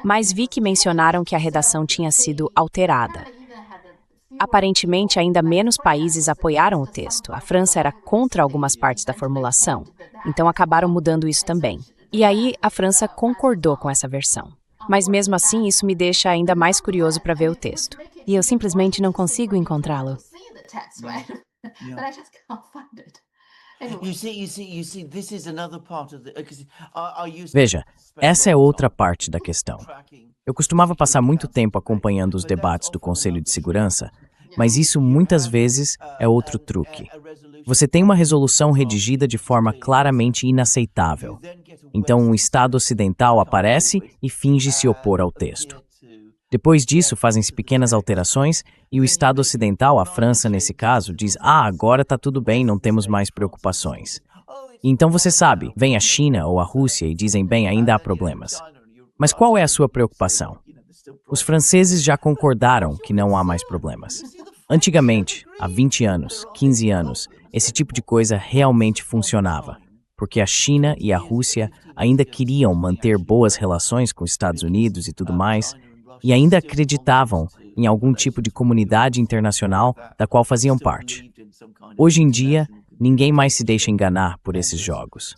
Speaker 2: Mas vi que mencionaram que a redação tinha sido alterada. Aparentemente, ainda menos países apoiaram o texto. A França era contra algumas partes da formulação, então acabaram mudando isso também. E aí, a França concordou com essa versão. Mas mesmo assim, isso me deixa ainda mais curioso para ver o texto. E eu simplesmente não consigo encontrá-lo.
Speaker 1: Veja, essa é outra parte da questão. Eu costumava passar muito tempo acompanhando os debates do Conselho de Segurança, mas isso muitas vezes é outro truque. Você tem uma resolução redigida de forma claramente inaceitável. Então, um Estado ocidental aparece e finge se opor ao texto. Depois disso, fazem-se pequenas alterações e o Estado ocidental, a França nesse caso, diz: agora está tudo bem, não temos mais preocupações. E então você sabe, vem a China ou a Rússia e dizem: bem, ainda há problemas. Mas qual é a sua preocupação? Os franceses já concordaram que não há mais problemas. Antigamente, há 20 anos, 15 anos, esse tipo de coisa realmente funcionava, porque a China e a Rússia ainda queriam manter boas relações com os Estados Unidos e tudo mais, e ainda acreditavam em algum tipo de comunidade internacional da qual faziam parte. Hoje em dia, ninguém mais se deixa enganar por esses jogos.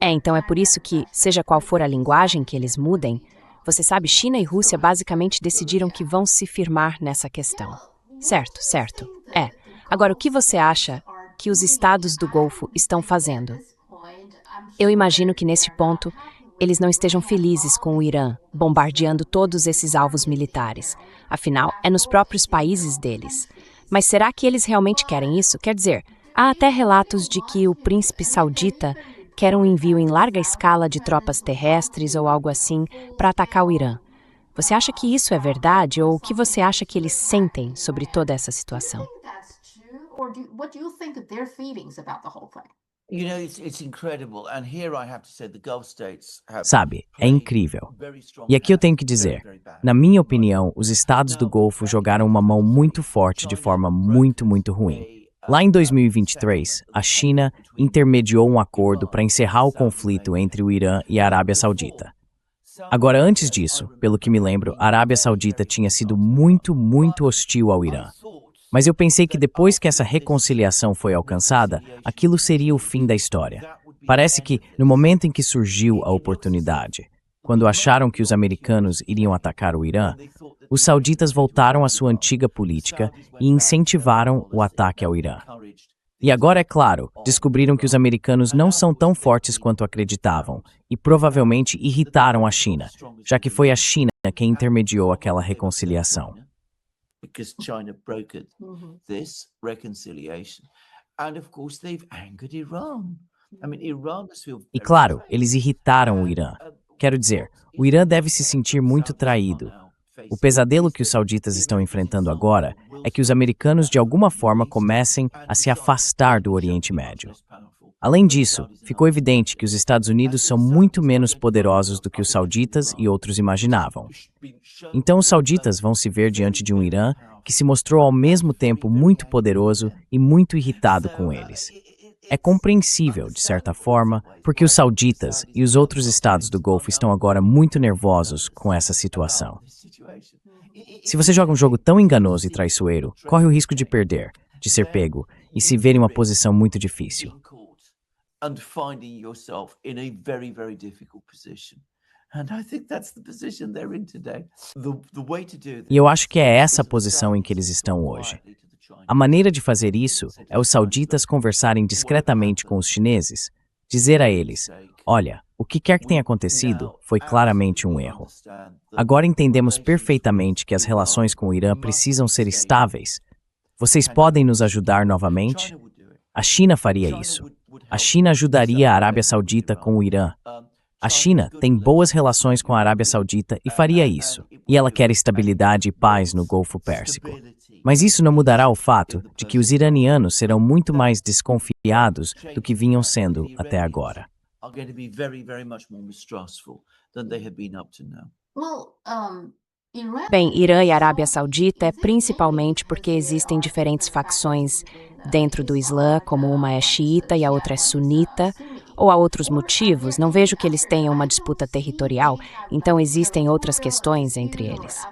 Speaker 2: Então é por isso que, seja qual for a linguagem que eles mudem, você sabe, China e Rússia basicamente decidiram que vão se firmar nessa questão. Certo, certo. Agora, o que você acha que os estados do Golfo estão fazendo? Eu imagino que, neste ponto, eles não estejam felizes com o Irã bombardeando todos esses alvos militares. Afinal, é nos próprios países deles. Mas será que eles realmente querem isso? Quer dizer, há até relatos de que o príncipe saudita quer um envio em larga escala de tropas terrestres ou algo assim para atacar o Irã. Você acha que isso é verdade ou o que você acha que eles sentem sobre toda essa situação?
Speaker 1: Sabe, é incrível. E aqui eu tenho que dizer, na minha opinião, os estados do Golfo jogaram uma mão muito forte de forma muito, muito ruim. Lá em 2023, a China intermediou um acordo para encerrar o conflito entre o Irã e a Arábia Saudita. Agora, antes disso, pelo que me lembro, a Arábia Saudita tinha sido muito, muito hostil ao Irã. Mas eu pensei que depois que essa reconciliação foi alcançada, aquilo seria o fim da história. Parece que, no momento em que surgiu a oportunidade, quando acharam que os americanos iriam atacar o Irã, os sauditas voltaram à sua antiga política e incentivaram o ataque ao Irã. E agora, é claro, descobriram que os americanos não são tão fortes quanto acreditavam e provavelmente irritaram a China, já que foi a China quem intermediou aquela reconciliação.
Speaker 4: Because China brokered this reconciliation. And of course they've angered Iran. Iran must feel
Speaker 1: E claro, eles irritaram o Irã. Quero dizer, o Irã deve se sentir muito traído. O pesadelo que os sauditas estão enfrentando agora é que os americanos de alguma forma comecem a se afastar do Oriente Médio. Além disso, ficou evidente que os Estados Unidos são muito menos poderosos do que os sauditas e outros imaginavam. Então os sauditas vão se ver diante de um Irã que se mostrou ao mesmo tempo muito poderoso e muito irritado com eles. É compreensível, de certa forma, porque os sauditas e os outros estados do Golfo estão agora muito nervosos com essa situação. Se você joga um jogo tão enganoso e traiçoeiro, corre o risco de perder, de ser pego e se ver em uma posição muito difícil.
Speaker 4: And finding yourself in a very, very difficult position. And I think that's the position they're in today. The way to do
Speaker 1: E eu acho que é essa a posição em que eles estão hoje. A maneira de fazer isso é os sauditas conversarem discretamente com os chineses, dizer a eles: olha, o que quer que tenha acontecido foi claramente um erro. Agora entendemos perfeitamente que as relações com o Irã precisam ser estáveis. Vocês podem nos ajudar novamente? A China faria isso. A China ajudaria a Arábia Saudita com o Irã. A China tem boas relações com a Arábia Saudita e faria isso. E ela quer estabilidade e paz no Golfo Pérsico. Mas isso não mudará o fato de que os iranianos serão muito mais desconfiados do que vinham sendo até agora.
Speaker 3: Well,
Speaker 2: Bem, Irã e Arábia Saudita é principalmente porque existem diferentes facções dentro do Islã, como uma é xiita e a outra é sunita, ou há outros motivos. Não vejo que eles tenham uma disputa territorial, então existem outras questões entre eles.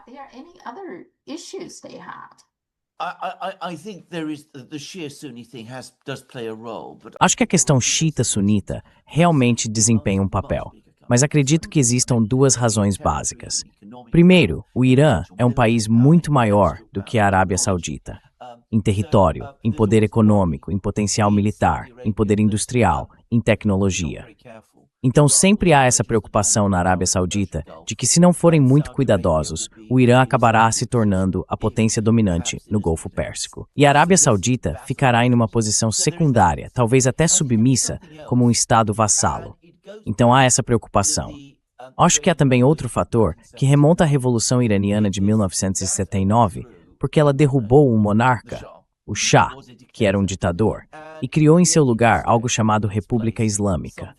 Speaker 1: Acho que a questão xiita-sunita realmente desempenha um papel, mas acredito que existam duas razões básicas. Primeiro, o Irã é um país muito maior do que a Arábia Saudita, em território, em poder econômico, em potencial militar, em poder industrial, em tecnologia. Então sempre há essa preocupação na Arábia Saudita de que, se não forem muito cuidadosos, o Irã acabará se tornando a potência dominante no Golfo Pérsico. E a Arábia Saudita ficará em uma posição secundária, talvez até submissa, como um estado vassalo. Então há essa preocupação. Acho que há também outro fator que remonta à Revolução Iraniana de 1979, porque ela derrubou um monarca, o Shah, que era um ditador, e criou em seu lugar algo chamado República Islâmica.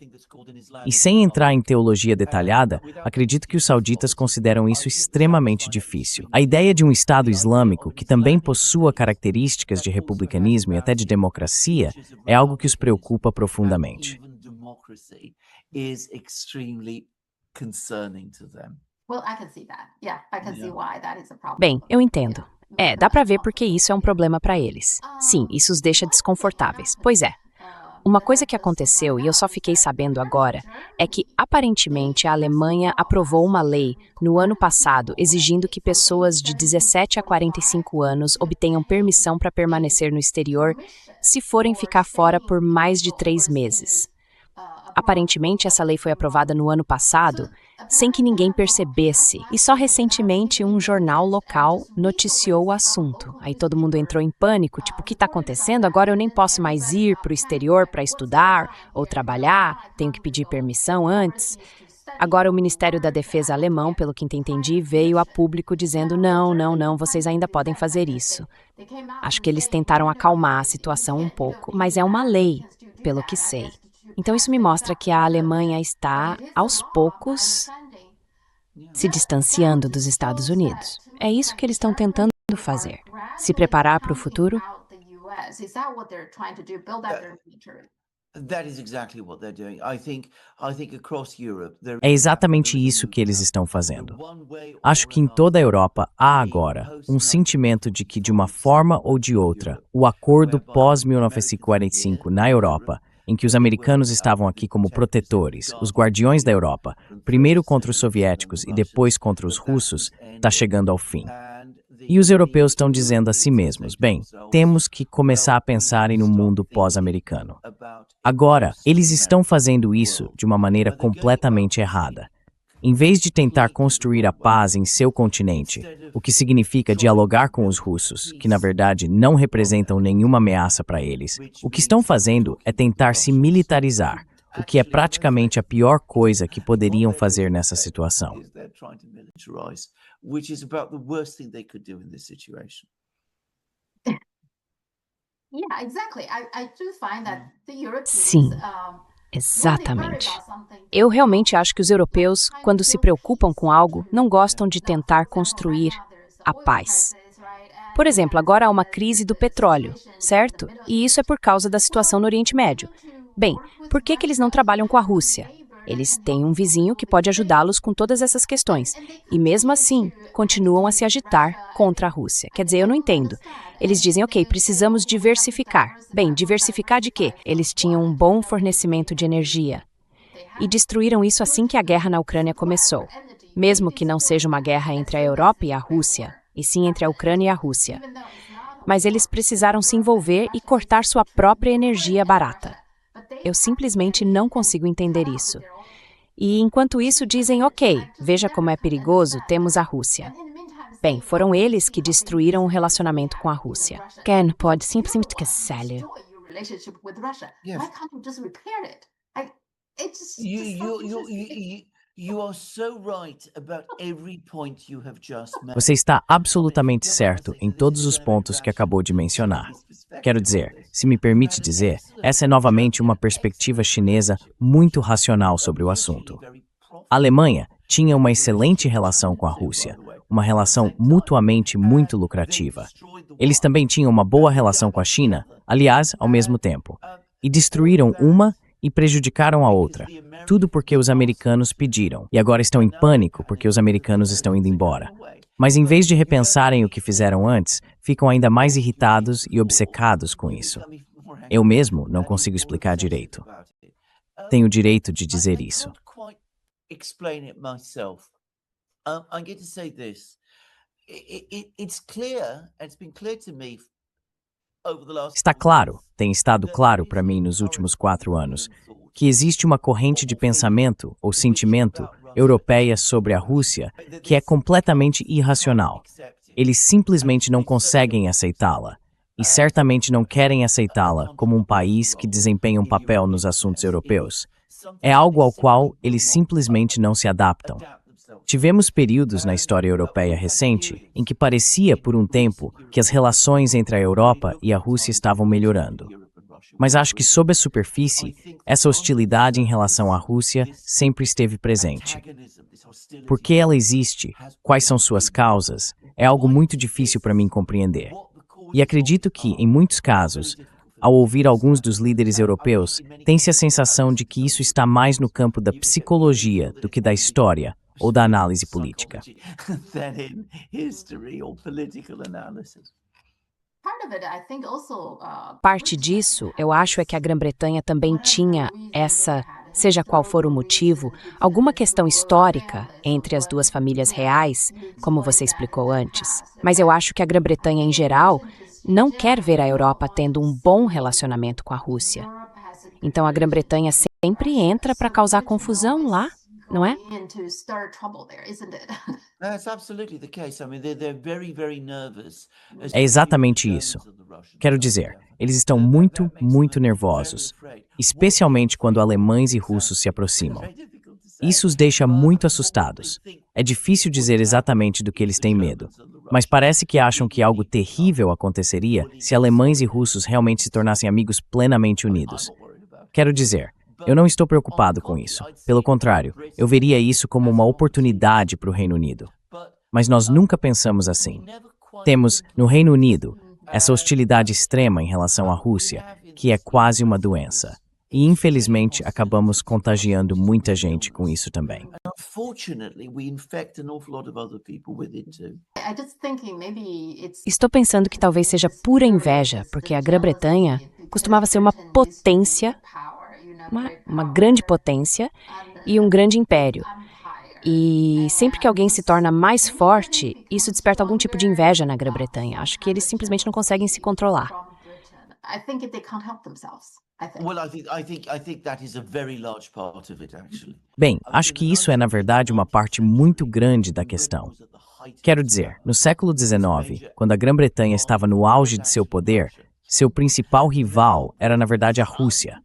Speaker 1: E sem entrar em teologia detalhada, acredito que os sauditas consideram isso extremamente difícil. A ideia de um Estado Islâmico, que também possua características de republicanismo e até de democracia, é algo que os preocupa profundamente.
Speaker 2: Bem, eu entendo. Dá pra ver porque isso é um problema pra eles. Sim, isso os deixa desconfortáveis. Pois é. Uma coisa que aconteceu, e eu só fiquei sabendo agora, é que, aparentemente, a Alemanha aprovou uma lei no ano passado exigindo que pessoas de 17 a 45 anos obtenham permissão para permanecer no exterior se forem ficar fora por mais de 3 meses. Aparentemente, essa lei foi aprovada no ano passado, sem que ninguém percebesse. E só recentemente um jornal local noticiou o assunto. Aí todo mundo entrou em pânico, tipo, o que está acontecendo? Agora eu nem posso mais ir para o exterior para estudar ou trabalhar, tenho que pedir permissão antes. Agora o Ministério da Defesa alemão, pelo que entendi, veio a público dizendo não, vocês ainda podem fazer isso. Acho que eles tentaram acalmar a situação um pouco, mas é uma lei, pelo que sei. Então isso me mostra que a Alemanha está, aos poucos, se distanciando dos Estados Unidos. É isso que eles estão tentando fazer. Se preparar para o futuro?
Speaker 1: É exatamente isso que eles estão fazendo. Acho que em toda a Europa há agora um sentimento de que, de uma forma ou de outra, o acordo pós-1945 na Europa, em que os americanos estavam aqui como protetores, os guardiões da Europa, primeiro contra os soviéticos e depois contra os russos, está chegando ao fim. E os europeus estão dizendo a si mesmos, bem, temos que começar a pensar em um mundo pós-americano. Agora, eles estão fazendo isso de uma maneira completamente errada. Em vez de tentar construir a paz em seu continente, o que significa dialogar com os russos, que na verdade não representam nenhuma ameaça para eles, o que estão fazendo é tentar se militarizar, o que é praticamente a pior coisa que poderiam fazer nessa situação.
Speaker 2: Sim. Exatamente. Eu realmente acho que os europeus, quando se preocupam com algo, não gostam de tentar construir a paz. Por exemplo, agora há uma crise do petróleo, certo? E isso é por causa da situação no Oriente Médio. Bem, por que eles não trabalham com a Rússia? Eles têm um vizinho que pode ajudá-los com todas essas questões. E mesmo assim, continuam a se agitar contra a Rússia. Quer dizer, eu não entendo. Eles dizem, ok, precisamos diversificar. Bem, diversificar de quê? Eles tinham um bom fornecimento de energia. E destruíram isso assim que a guerra na Ucrânia começou. Mesmo que não seja uma guerra entre a Europa e a Rússia, e sim entre a Ucrânia e a Rússia. Mas eles precisaram se envolver e cortar sua própria energia barata. Eu simplesmente não consigo entender isso. E enquanto isso dizem, ok, veja como é perigoso, temos a Rússia. Bem, foram eles que destruíram o relacionamento com a Rússia. Ken pode simplesmente esquecer.
Speaker 1: Você está absolutamente certo em todos os pontos que acabou de mencionar. Quero dizer, se me permite dizer, essa é novamente uma perspectiva chinesa muito racional sobre o assunto. A Alemanha tinha uma excelente relação com a Rússia, uma relação mutuamente muito lucrativa. Eles também tinham uma boa relação com a China, aliás, ao mesmo tempo, e destruíram uma e prejudicaram a outra. Tudo porque os americanos pediram, e agora estão em pânico porque os americanos estão indo embora. Mas em vez de repensarem o que fizeram antes, ficam ainda mais irritados e obcecados com isso. Eu mesmo não consigo explicar direito. Tenho o direito de dizer isso.
Speaker 4: I'm going to say this. It's clear, and it's been clear to me over the last.
Speaker 1: Está claro, tem estado claro para mim nos últimos 4 anos, que existe uma corrente de pensamento ou sentimento europeia sobre a Rússia que é completamente irracional. Eles simplesmente não conseguem aceitá-la, e certamente não querem aceitá-la como um país que desempenha um papel nos assuntos europeus. É algo ao qual eles simplesmente não se adaptam. Tivemos períodos na história europeia recente em que parecia, por um tempo, que as relações entre a Europa e a Rússia estavam melhorando. Mas acho que, sob a superfície, essa hostilidade em relação à Rússia sempre esteve presente. Por que ela existe? Quais são suas causas? É algo muito difícil para mim compreender. E acredito que, em muitos casos, ao ouvir alguns dos líderes europeus, tem-se a sensação de que isso está mais no campo da psicologia do que da história ou da análise política.
Speaker 2: Parte disso, eu acho, é que a Grã-Bretanha também tinha essa, seja qual for o motivo, alguma questão histórica entre as duas famílias reais, como você explicou antes. Mas eu acho que a Grã-Bretanha, em geral, não quer ver a Europa tendo um bom relacionamento com a Rússia. Então a Grã-Bretanha sempre entra para causar confusão lá, não é?
Speaker 1: É exatamente isso. Quero dizer, eles estão muito, muito nervosos, especialmente quando alemães e russos se aproximam. Isso os deixa muito assustados. É difícil dizer exatamente do que eles têm medo, mas parece que acham que algo terrível aconteceria se alemães e russos realmente se tornassem amigos plenamente unidos. Quero dizer, eu não estou preocupado com isso. Pelo contrário, eu veria isso como uma oportunidade para o Reino Unido. Mas nós nunca pensamos assim. Temos, no Reino Unido, essa hostilidade extrema em relação à Rússia, que é quase uma doença. E, infelizmente, acabamos contagiando muita gente com isso também.
Speaker 2: Estou pensando que talvez seja pura inveja, porque a Grã-Bretanha costumava ser uma potência, uma grande potência e um grande império. E sempre que alguém se torna mais forte, isso desperta algum tipo de inveja na Grã-Bretanha. Acho que eles simplesmente não conseguem se controlar.
Speaker 1: Bem, acho que isso é, na verdade, uma parte muito grande da questão. Quero dizer, no século XIX, quando a Grã-Bretanha estava no auge de seu poder, seu principal rival era, na verdade, a Rússia.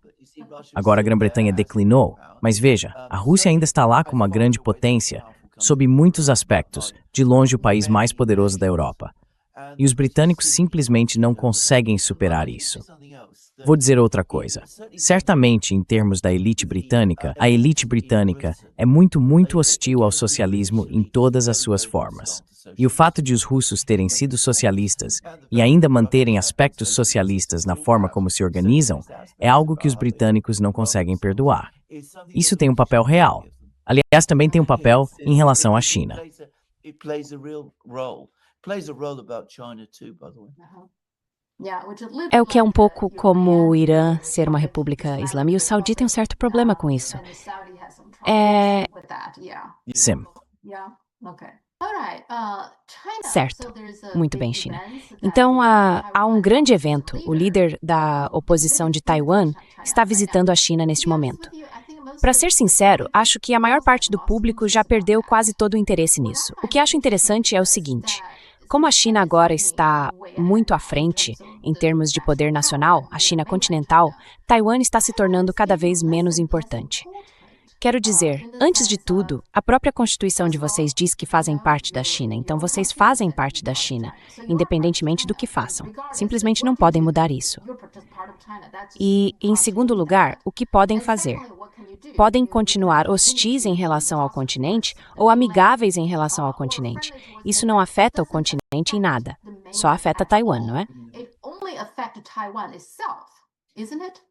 Speaker 1: Agora a Grã-Bretanha declinou, mas veja, a Rússia ainda está lá como uma grande potência, sob muitos aspectos, de longe o país mais poderoso da Europa. E os britânicos simplesmente não conseguem superar isso. Vou dizer outra coisa. Certamente, em termos da elite britânica, a elite britânica é muito, muito hostil ao socialismo em todas as suas formas. E o fato de os russos terem sido socialistas e ainda manterem aspectos socialistas na forma como se organizam é algo que os britânicos não conseguem perdoar. Isso tem um papel real. Aliás, também tem um papel em relação à China.
Speaker 2: É o que é um pouco como o Irã ser uma república islâmica, e o Saudi tem um certo problema com isso.
Speaker 1: Sim.
Speaker 2: Certo. Muito bem, China. Então, há um grande evento. O líder da oposição de Taiwan está visitando a China neste momento. Para ser sincero, acho que a maior parte do público já perdeu quase todo o interesse nisso. O que acho interessante é o seguinte: como a China agora está muito à frente em termos de poder nacional, a China continental, Taiwan está se tornando cada vez menos importante. Quero dizer, antes de tudo, a própria Constituição de vocês diz que fazem parte da China, então vocês fazem parte da China, independentemente do que façam. Simplesmente não podem mudar isso. E, em segundo lugar, o que podem fazer? podem continuar hostis em relação ao continente ou amigáveis em relação ao continente. Isso não afeta o continente em nada. Só afeta Taiwan, não é?
Speaker 3: It only affects Taiwan itself, isn't it?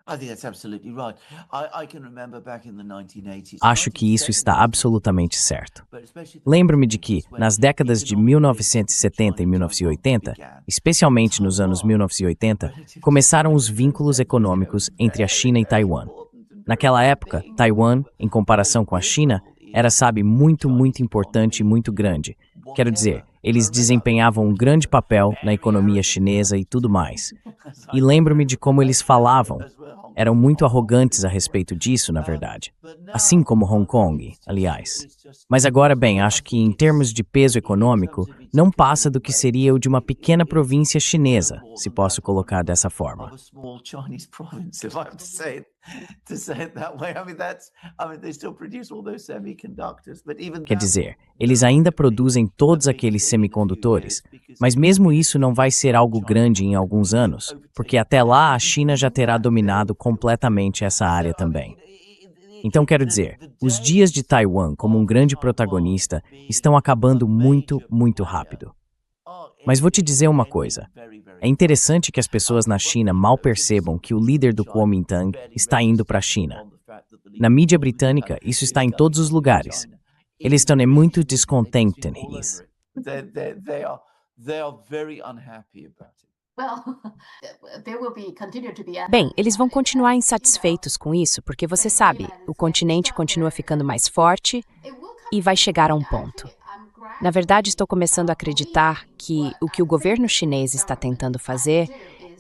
Speaker 4: I think that's absolutely right. I can remember back in the 1980s.
Speaker 1: Acho que isso está absolutamente certo. Lembro-me de que, nas décadas de 1970 e 1980, especialmente nos anos 1980, começaram os vínculos econômicos entre a China e Taiwan. Naquela época, Taiwan, em comparação com a China, era, muito importante e muito grande. Quero dizer, eles desempenhavam um grande papel na economia chinesa e tudo mais. E lembro-me de como eles falavam. Eram muito arrogantes a respeito disso, na verdade. Assim como Hong Kong, aliás. Mas agora, bem, acho que em termos de peso econômico, não passa do que seria o de uma pequena província chinesa, se posso colocar dessa forma. Quer dizer, eles ainda produzem todos aqueles semicondutores, mas mesmo isso não vai ser algo grande em alguns anos, porque até lá a China já terá dominado completamente essa área também. Então quero dizer, os dias de Taiwan como um grande protagonista estão acabando muito rápido. Mas vou te dizer uma coisa. É interessante que as pessoas na China mal percebam que o líder do Kuomintang está indo para a China. Na mídia britânica, isso está em todos os lugares. Eles estão muito descontentes.
Speaker 2: Bem, eles vão continuar insatisfeitos com isso, porque você sabe, o continente continua ficando mais forte e vai chegar a um ponto. Na verdade, estou começando a acreditar que o que o governo chinês está tentando fazer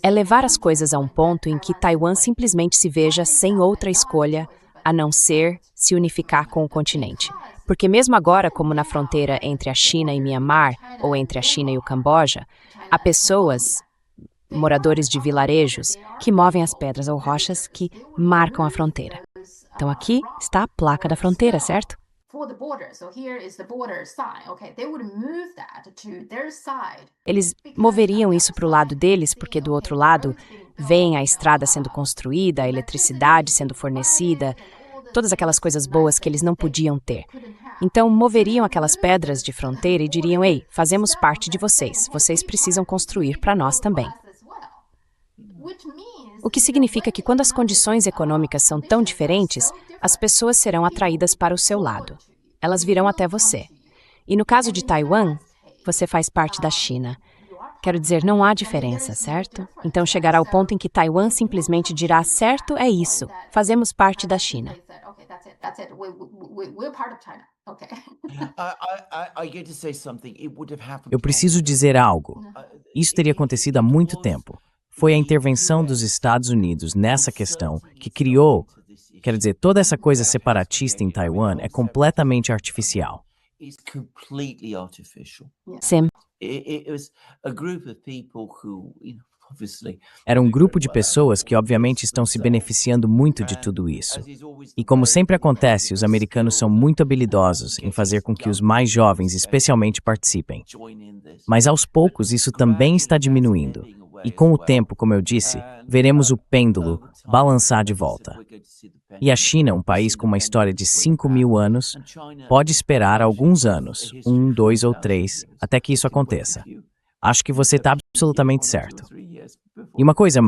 Speaker 2: é levar as coisas a um ponto em que Taiwan simplesmente se veja sem outra escolha a não ser se unificar com o continente. Porque mesmo agora, como na fronteira entre a China e Mianmar, ou entre a China e o Camboja, há pessoas, moradores de vilarejos, que movem as pedras ou rochas que marcam a fronteira. Então aqui está a placa da fronteira, certo? Eles moveriam isso para o lado deles, porque do outro lado vem a estrada sendo construída, a eletricidade sendo fornecida, todas aquelas coisas boas que eles não podiam ter. Então moveriam aquelas pedras de fronteira e diriam: ei, fazemos parte de vocês, vocês precisam construir para nós também. O que significa que quando as condições econômicas são tão diferentes, as pessoas serão atraídas para o seu lado. Elas virão até você. E no caso de Taiwan, você faz parte da China. Quero dizer, não há diferença, certo? Então chegará o ponto em que Taiwan simplesmente dirá: certo, é isso, fazemos parte da China.
Speaker 1: Eu preciso dizer algo. Isso teria acontecido há muito tempo. Foi a intervenção dos Estados Unidos nessa questão que criou, quer dizer, toda essa coisa separatista em Taiwan é completamente artificial.
Speaker 2: Sim.
Speaker 1: Era um grupo de pessoas que obviamente estão se beneficiando muito de tudo isso. E como sempre acontece, os americanos são muito habilidosos em fazer com que os mais jovens especialmente participem. Mas aos poucos isso também está diminuindo. E com o tempo, como eu disse, veremos o pêndulo balançar de volta. E a China, um país com uma história de 5.000 anos, pode esperar alguns anos, 1, 2 ou 3, até que isso aconteça. Acho que você está absolutamente certo. E uma coisa...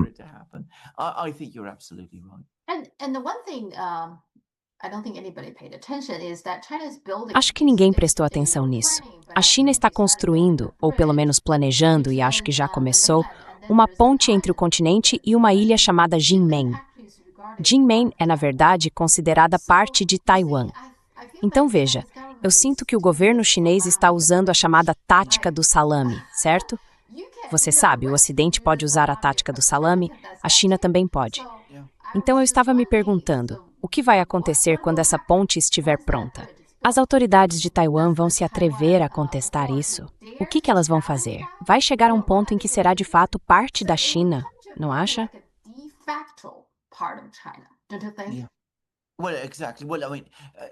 Speaker 2: Acho que ninguém prestou atenção nisso. A China está construindo, ou pelo menos planejando, e acho que já começou, uma ponte entre o continente e uma ilha chamada Jinmen. Jinmen é, na verdade, considerada parte de Taiwan. Então veja, eu sinto que o governo chinês está usando a chamada tática do salame, certo? Você sabe, o Ocidente pode usar a tática do salame, a China também pode. Então eu estava me perguntando, o que vai acontecer quando essa ponte estiver pronta? As autoridades de Taiwan vão se atrever a contestar isso? O que elas vão fazer? Vai chegar a um ponto em que será de fato parte da China, não acha?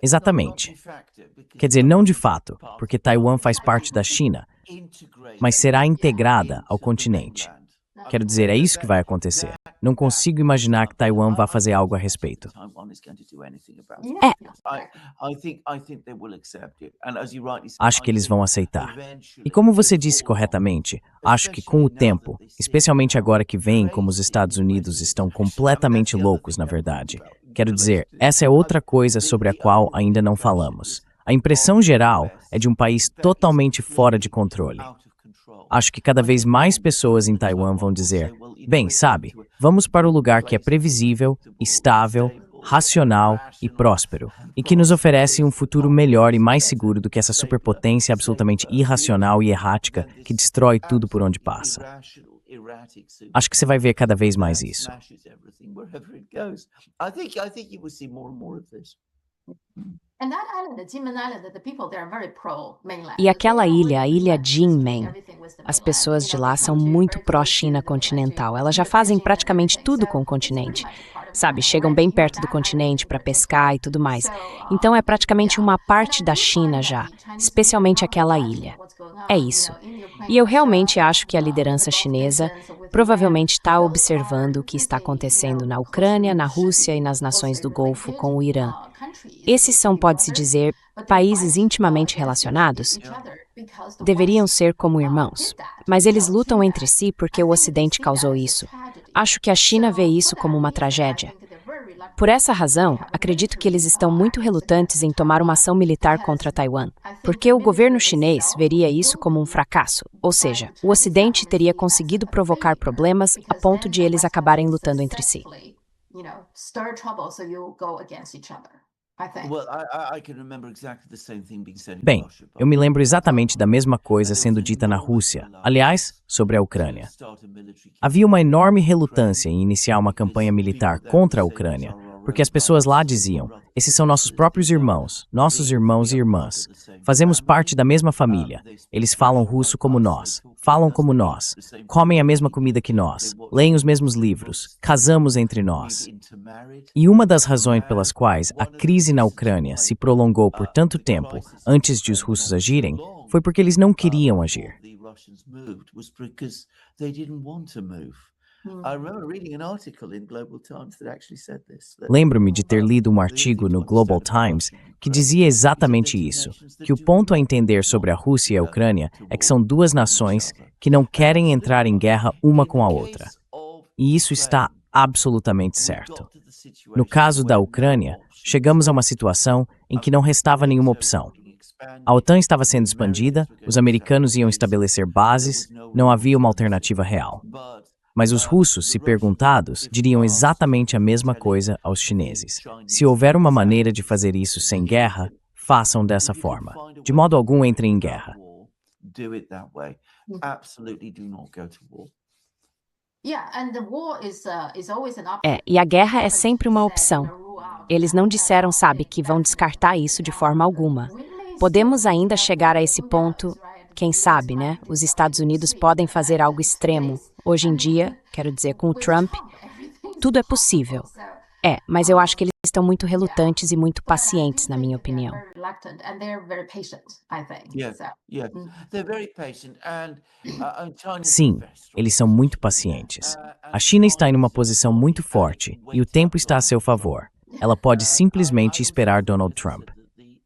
Speaker 1: Exatamente. Quer dizer, não de fato, porque Taiwan faz parte da China, mas será integrada ao continente. Quero dizer, é isso que vai acontecer. Não consigo imaginar que Taiwan vá fazer algo a respeito.
Speaker 2: É,
Speaker 1: Acho que eles vão aceitar. E como você disse corretamente, acho que com o tempo, especialmente agora que veem como os Estados Unidos estão completamente loucos, na verdade. Quero dizer, essa é outra coisa sobre a qual ainda não falamos. A impressão geral é de um país totalmente fora de controle. Acho que cada vez mais pessoas em Taiwan vão dizer, bem, sabe, vamos para o lugar que é previsível, estável, racional e próspero, e que nos oferece um futuro melhor e mais seguro do que essa superpotência absolutamente irracional e errática que destrói tudo por onde passa. Acho que você vai ver cada vez mais isso.
Speaker 2: e aquela ilha, a ilha Jinmen, as pessoas de lá são muito pró-China continental. Elas já fazem praticamente tudo com o continente. Sabe, chegam bem perto do continente para pescar e tudo mais. Então é praticamente uma parte da China já, especialmente aquela ilha. É isso. E eu realmente acho que a liderança chinesa provavelmente está observando o que está acontecendo na Ucrânia, na Rússia e nas nações do Golfo com o Irã. Esses são, pode-se dizer, países intimamente relacionados. Deveriam ser como irmãos, mas eles lutam entre si porque o Ocidente causou isso. Acho que a China vê isso como uma tragédia. Por essa razão, acredito que eles estão muito relutantes em tomar uma ação militar contra Taiwan, porque o governo chinês veria isso como um fracasso, ou seja, o Ocidente teria conseguido provocar problemas a ponto de eles acabarem lutando entre si.
Speaker 1: Bem, eu me lembro exatamente da mesma coisa sendo dita na Rússia, aliás, sobre a Ucrânia. Havia uma enorme relutância em iniciar uma campanha militar contra a Ucrânia, porque as pessoas lá diziam, esses são nossos próprios irmãos e irmãs. Fazemos parte da mesma família. Eles falam russo como nós, falam como nós, comem a mesma comida que nós, leem os mesmos livros, casamos entre nós. E uma das razões pelas quais a crise na Ucrânia se prolongou por tanto tempo antes de os russos agirem foi porque eles não queriam agir. Lembro-me de ter lido um artigo no Global Times que dizia exatamente isso, que o ponto a entender sobre a Rússia e a Ucrânia é que são duas nações que não querem entrar em guerra uma com a outra. E isso está absolutamente certo. No caso da Ucrânia, chegamos a uma situação em que não restava nenhuma opção. A OTAN estava sendo expandida, os americanos iam estabelecer bases, não havia uma alternativa real. Mas os russos, se perguntados, diriam exatamente a mesma coisa aos chineses. Se houver uma maneira de fazer isso sem guerra, façam dessa forma. De modo algum entrem em guerra.
Speaker 2: E a guerra é sempre uma opção. Eles não disseram, sabe, que vão descartar isso de forma alguma. Podemos ainda chegar a esse ponto, quem sabe, né? Os Estados Unidos podem fazer algo extremo. Hoje em dia, quero dizer, com o Trump, tudo é possível. Mas eu acho que eles estão muito relutantes e muito pacientes, na minha opinião.
Speaker 1: Sim, eles são muito pacientes. A China está em uma posição muito forte e o tempo está a seu favor. Ela pode simplesmente esperar Donald Trump.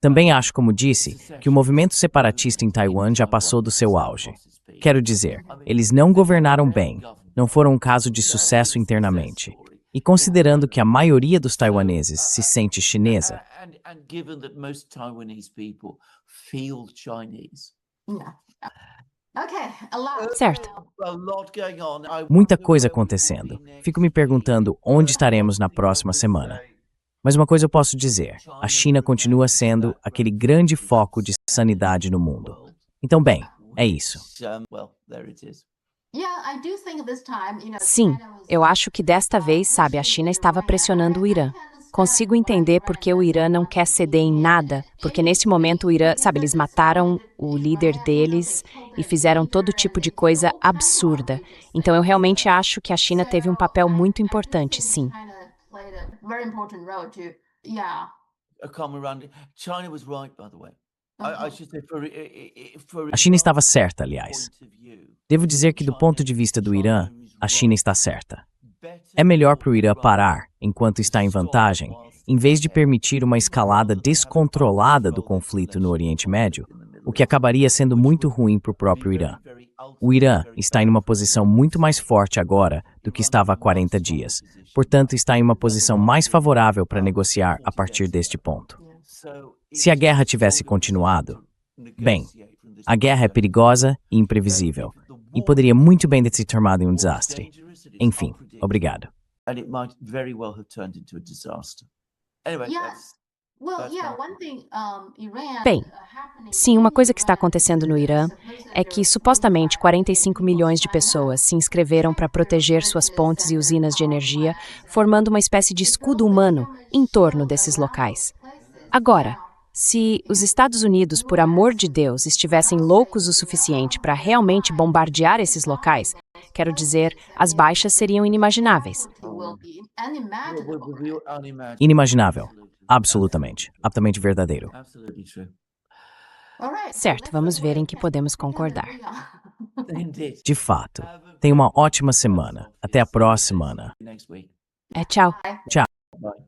Speaker 1: Também acho, como disse, que o movimento separatista em Taiwan já passou do seu auge. Quero dizer, eles não governaram bem, não foram um caso de sucesso internamente. E considerando que a maioria dos taiwaneses se sente chinesa,
Speaker 2: Certo.
Speaker 1: muita coisa acontecendo. Fico me perguntando onde estaremos na próxima semana. Mas uma coisa eu posso dizer, a China continua sendo aquele grande foco de sanidade no mundo. Então, bem, é isso.
Speaker 2: Sim, eu acho que desta vez, sabe, a China estava pressionando o Irã. Consigo entender porque o Irã não quer ceder em nada, porque nesse momento o Irã, sabe, eles mataram o líder deles e fizeram todo tipo de coisa absurda. Então eu realmente acho que a China teve um papel muito importante, sim.
Speaker 4: China was right, by the way. I should say
Speaker 1: A China estava certa, aliás. Devo dizer que, do ponto de vista do Irã, a China está certa. É melhor para o Irã parar, enquanto está em vantagem, em vez de permitir uma escalada descontrolada do conflito no Oriente Médio, o que acabaria sendo muito ruim para o próprio Irã. O Irã está em uma posição muito mais forte agora do que estava há 40 dias, portanto está em uma posição mais favorável para negociar a partir deste ponto. Se a guerra tivesse continuado, bem, a guerra é perigosa e imprevisível, e poderia muito bem ter se transformado em um desastre. Enfim, obrigado.
Speaker 4: And it might very well have turned into a disaster. Anyway,
Speaker 2: Bem, sim, uma coisa que está acontecendo no Irã é que supostamente 45 milhões de pessoas se inscreveram para proteger suas pontes e usinas de energia, formando uma espécie de escudo humano em torno desses locais. Agora, se os Estados Unidos, por amor de Deus, estivessem loucos o suficiente para realmente bombardear esses locais, quero dizer, as baixas seriam inimagináveis.
Speaker 1: Inimaginável. Absolutamente. Absolutamente verdadeiro.
Speaker 4: Absolutely true.
Speaker 2: Certo, vamos ver em que podemos concordar.
Speaker 4: Indeed.
Speaker 1: De fato. Tenha uma ótima semana. Até a próxima.
Speaker 4: Next week.
Speaker 2: Tchau.
Speaker 1: Tchau.
Speaker 4: Bye.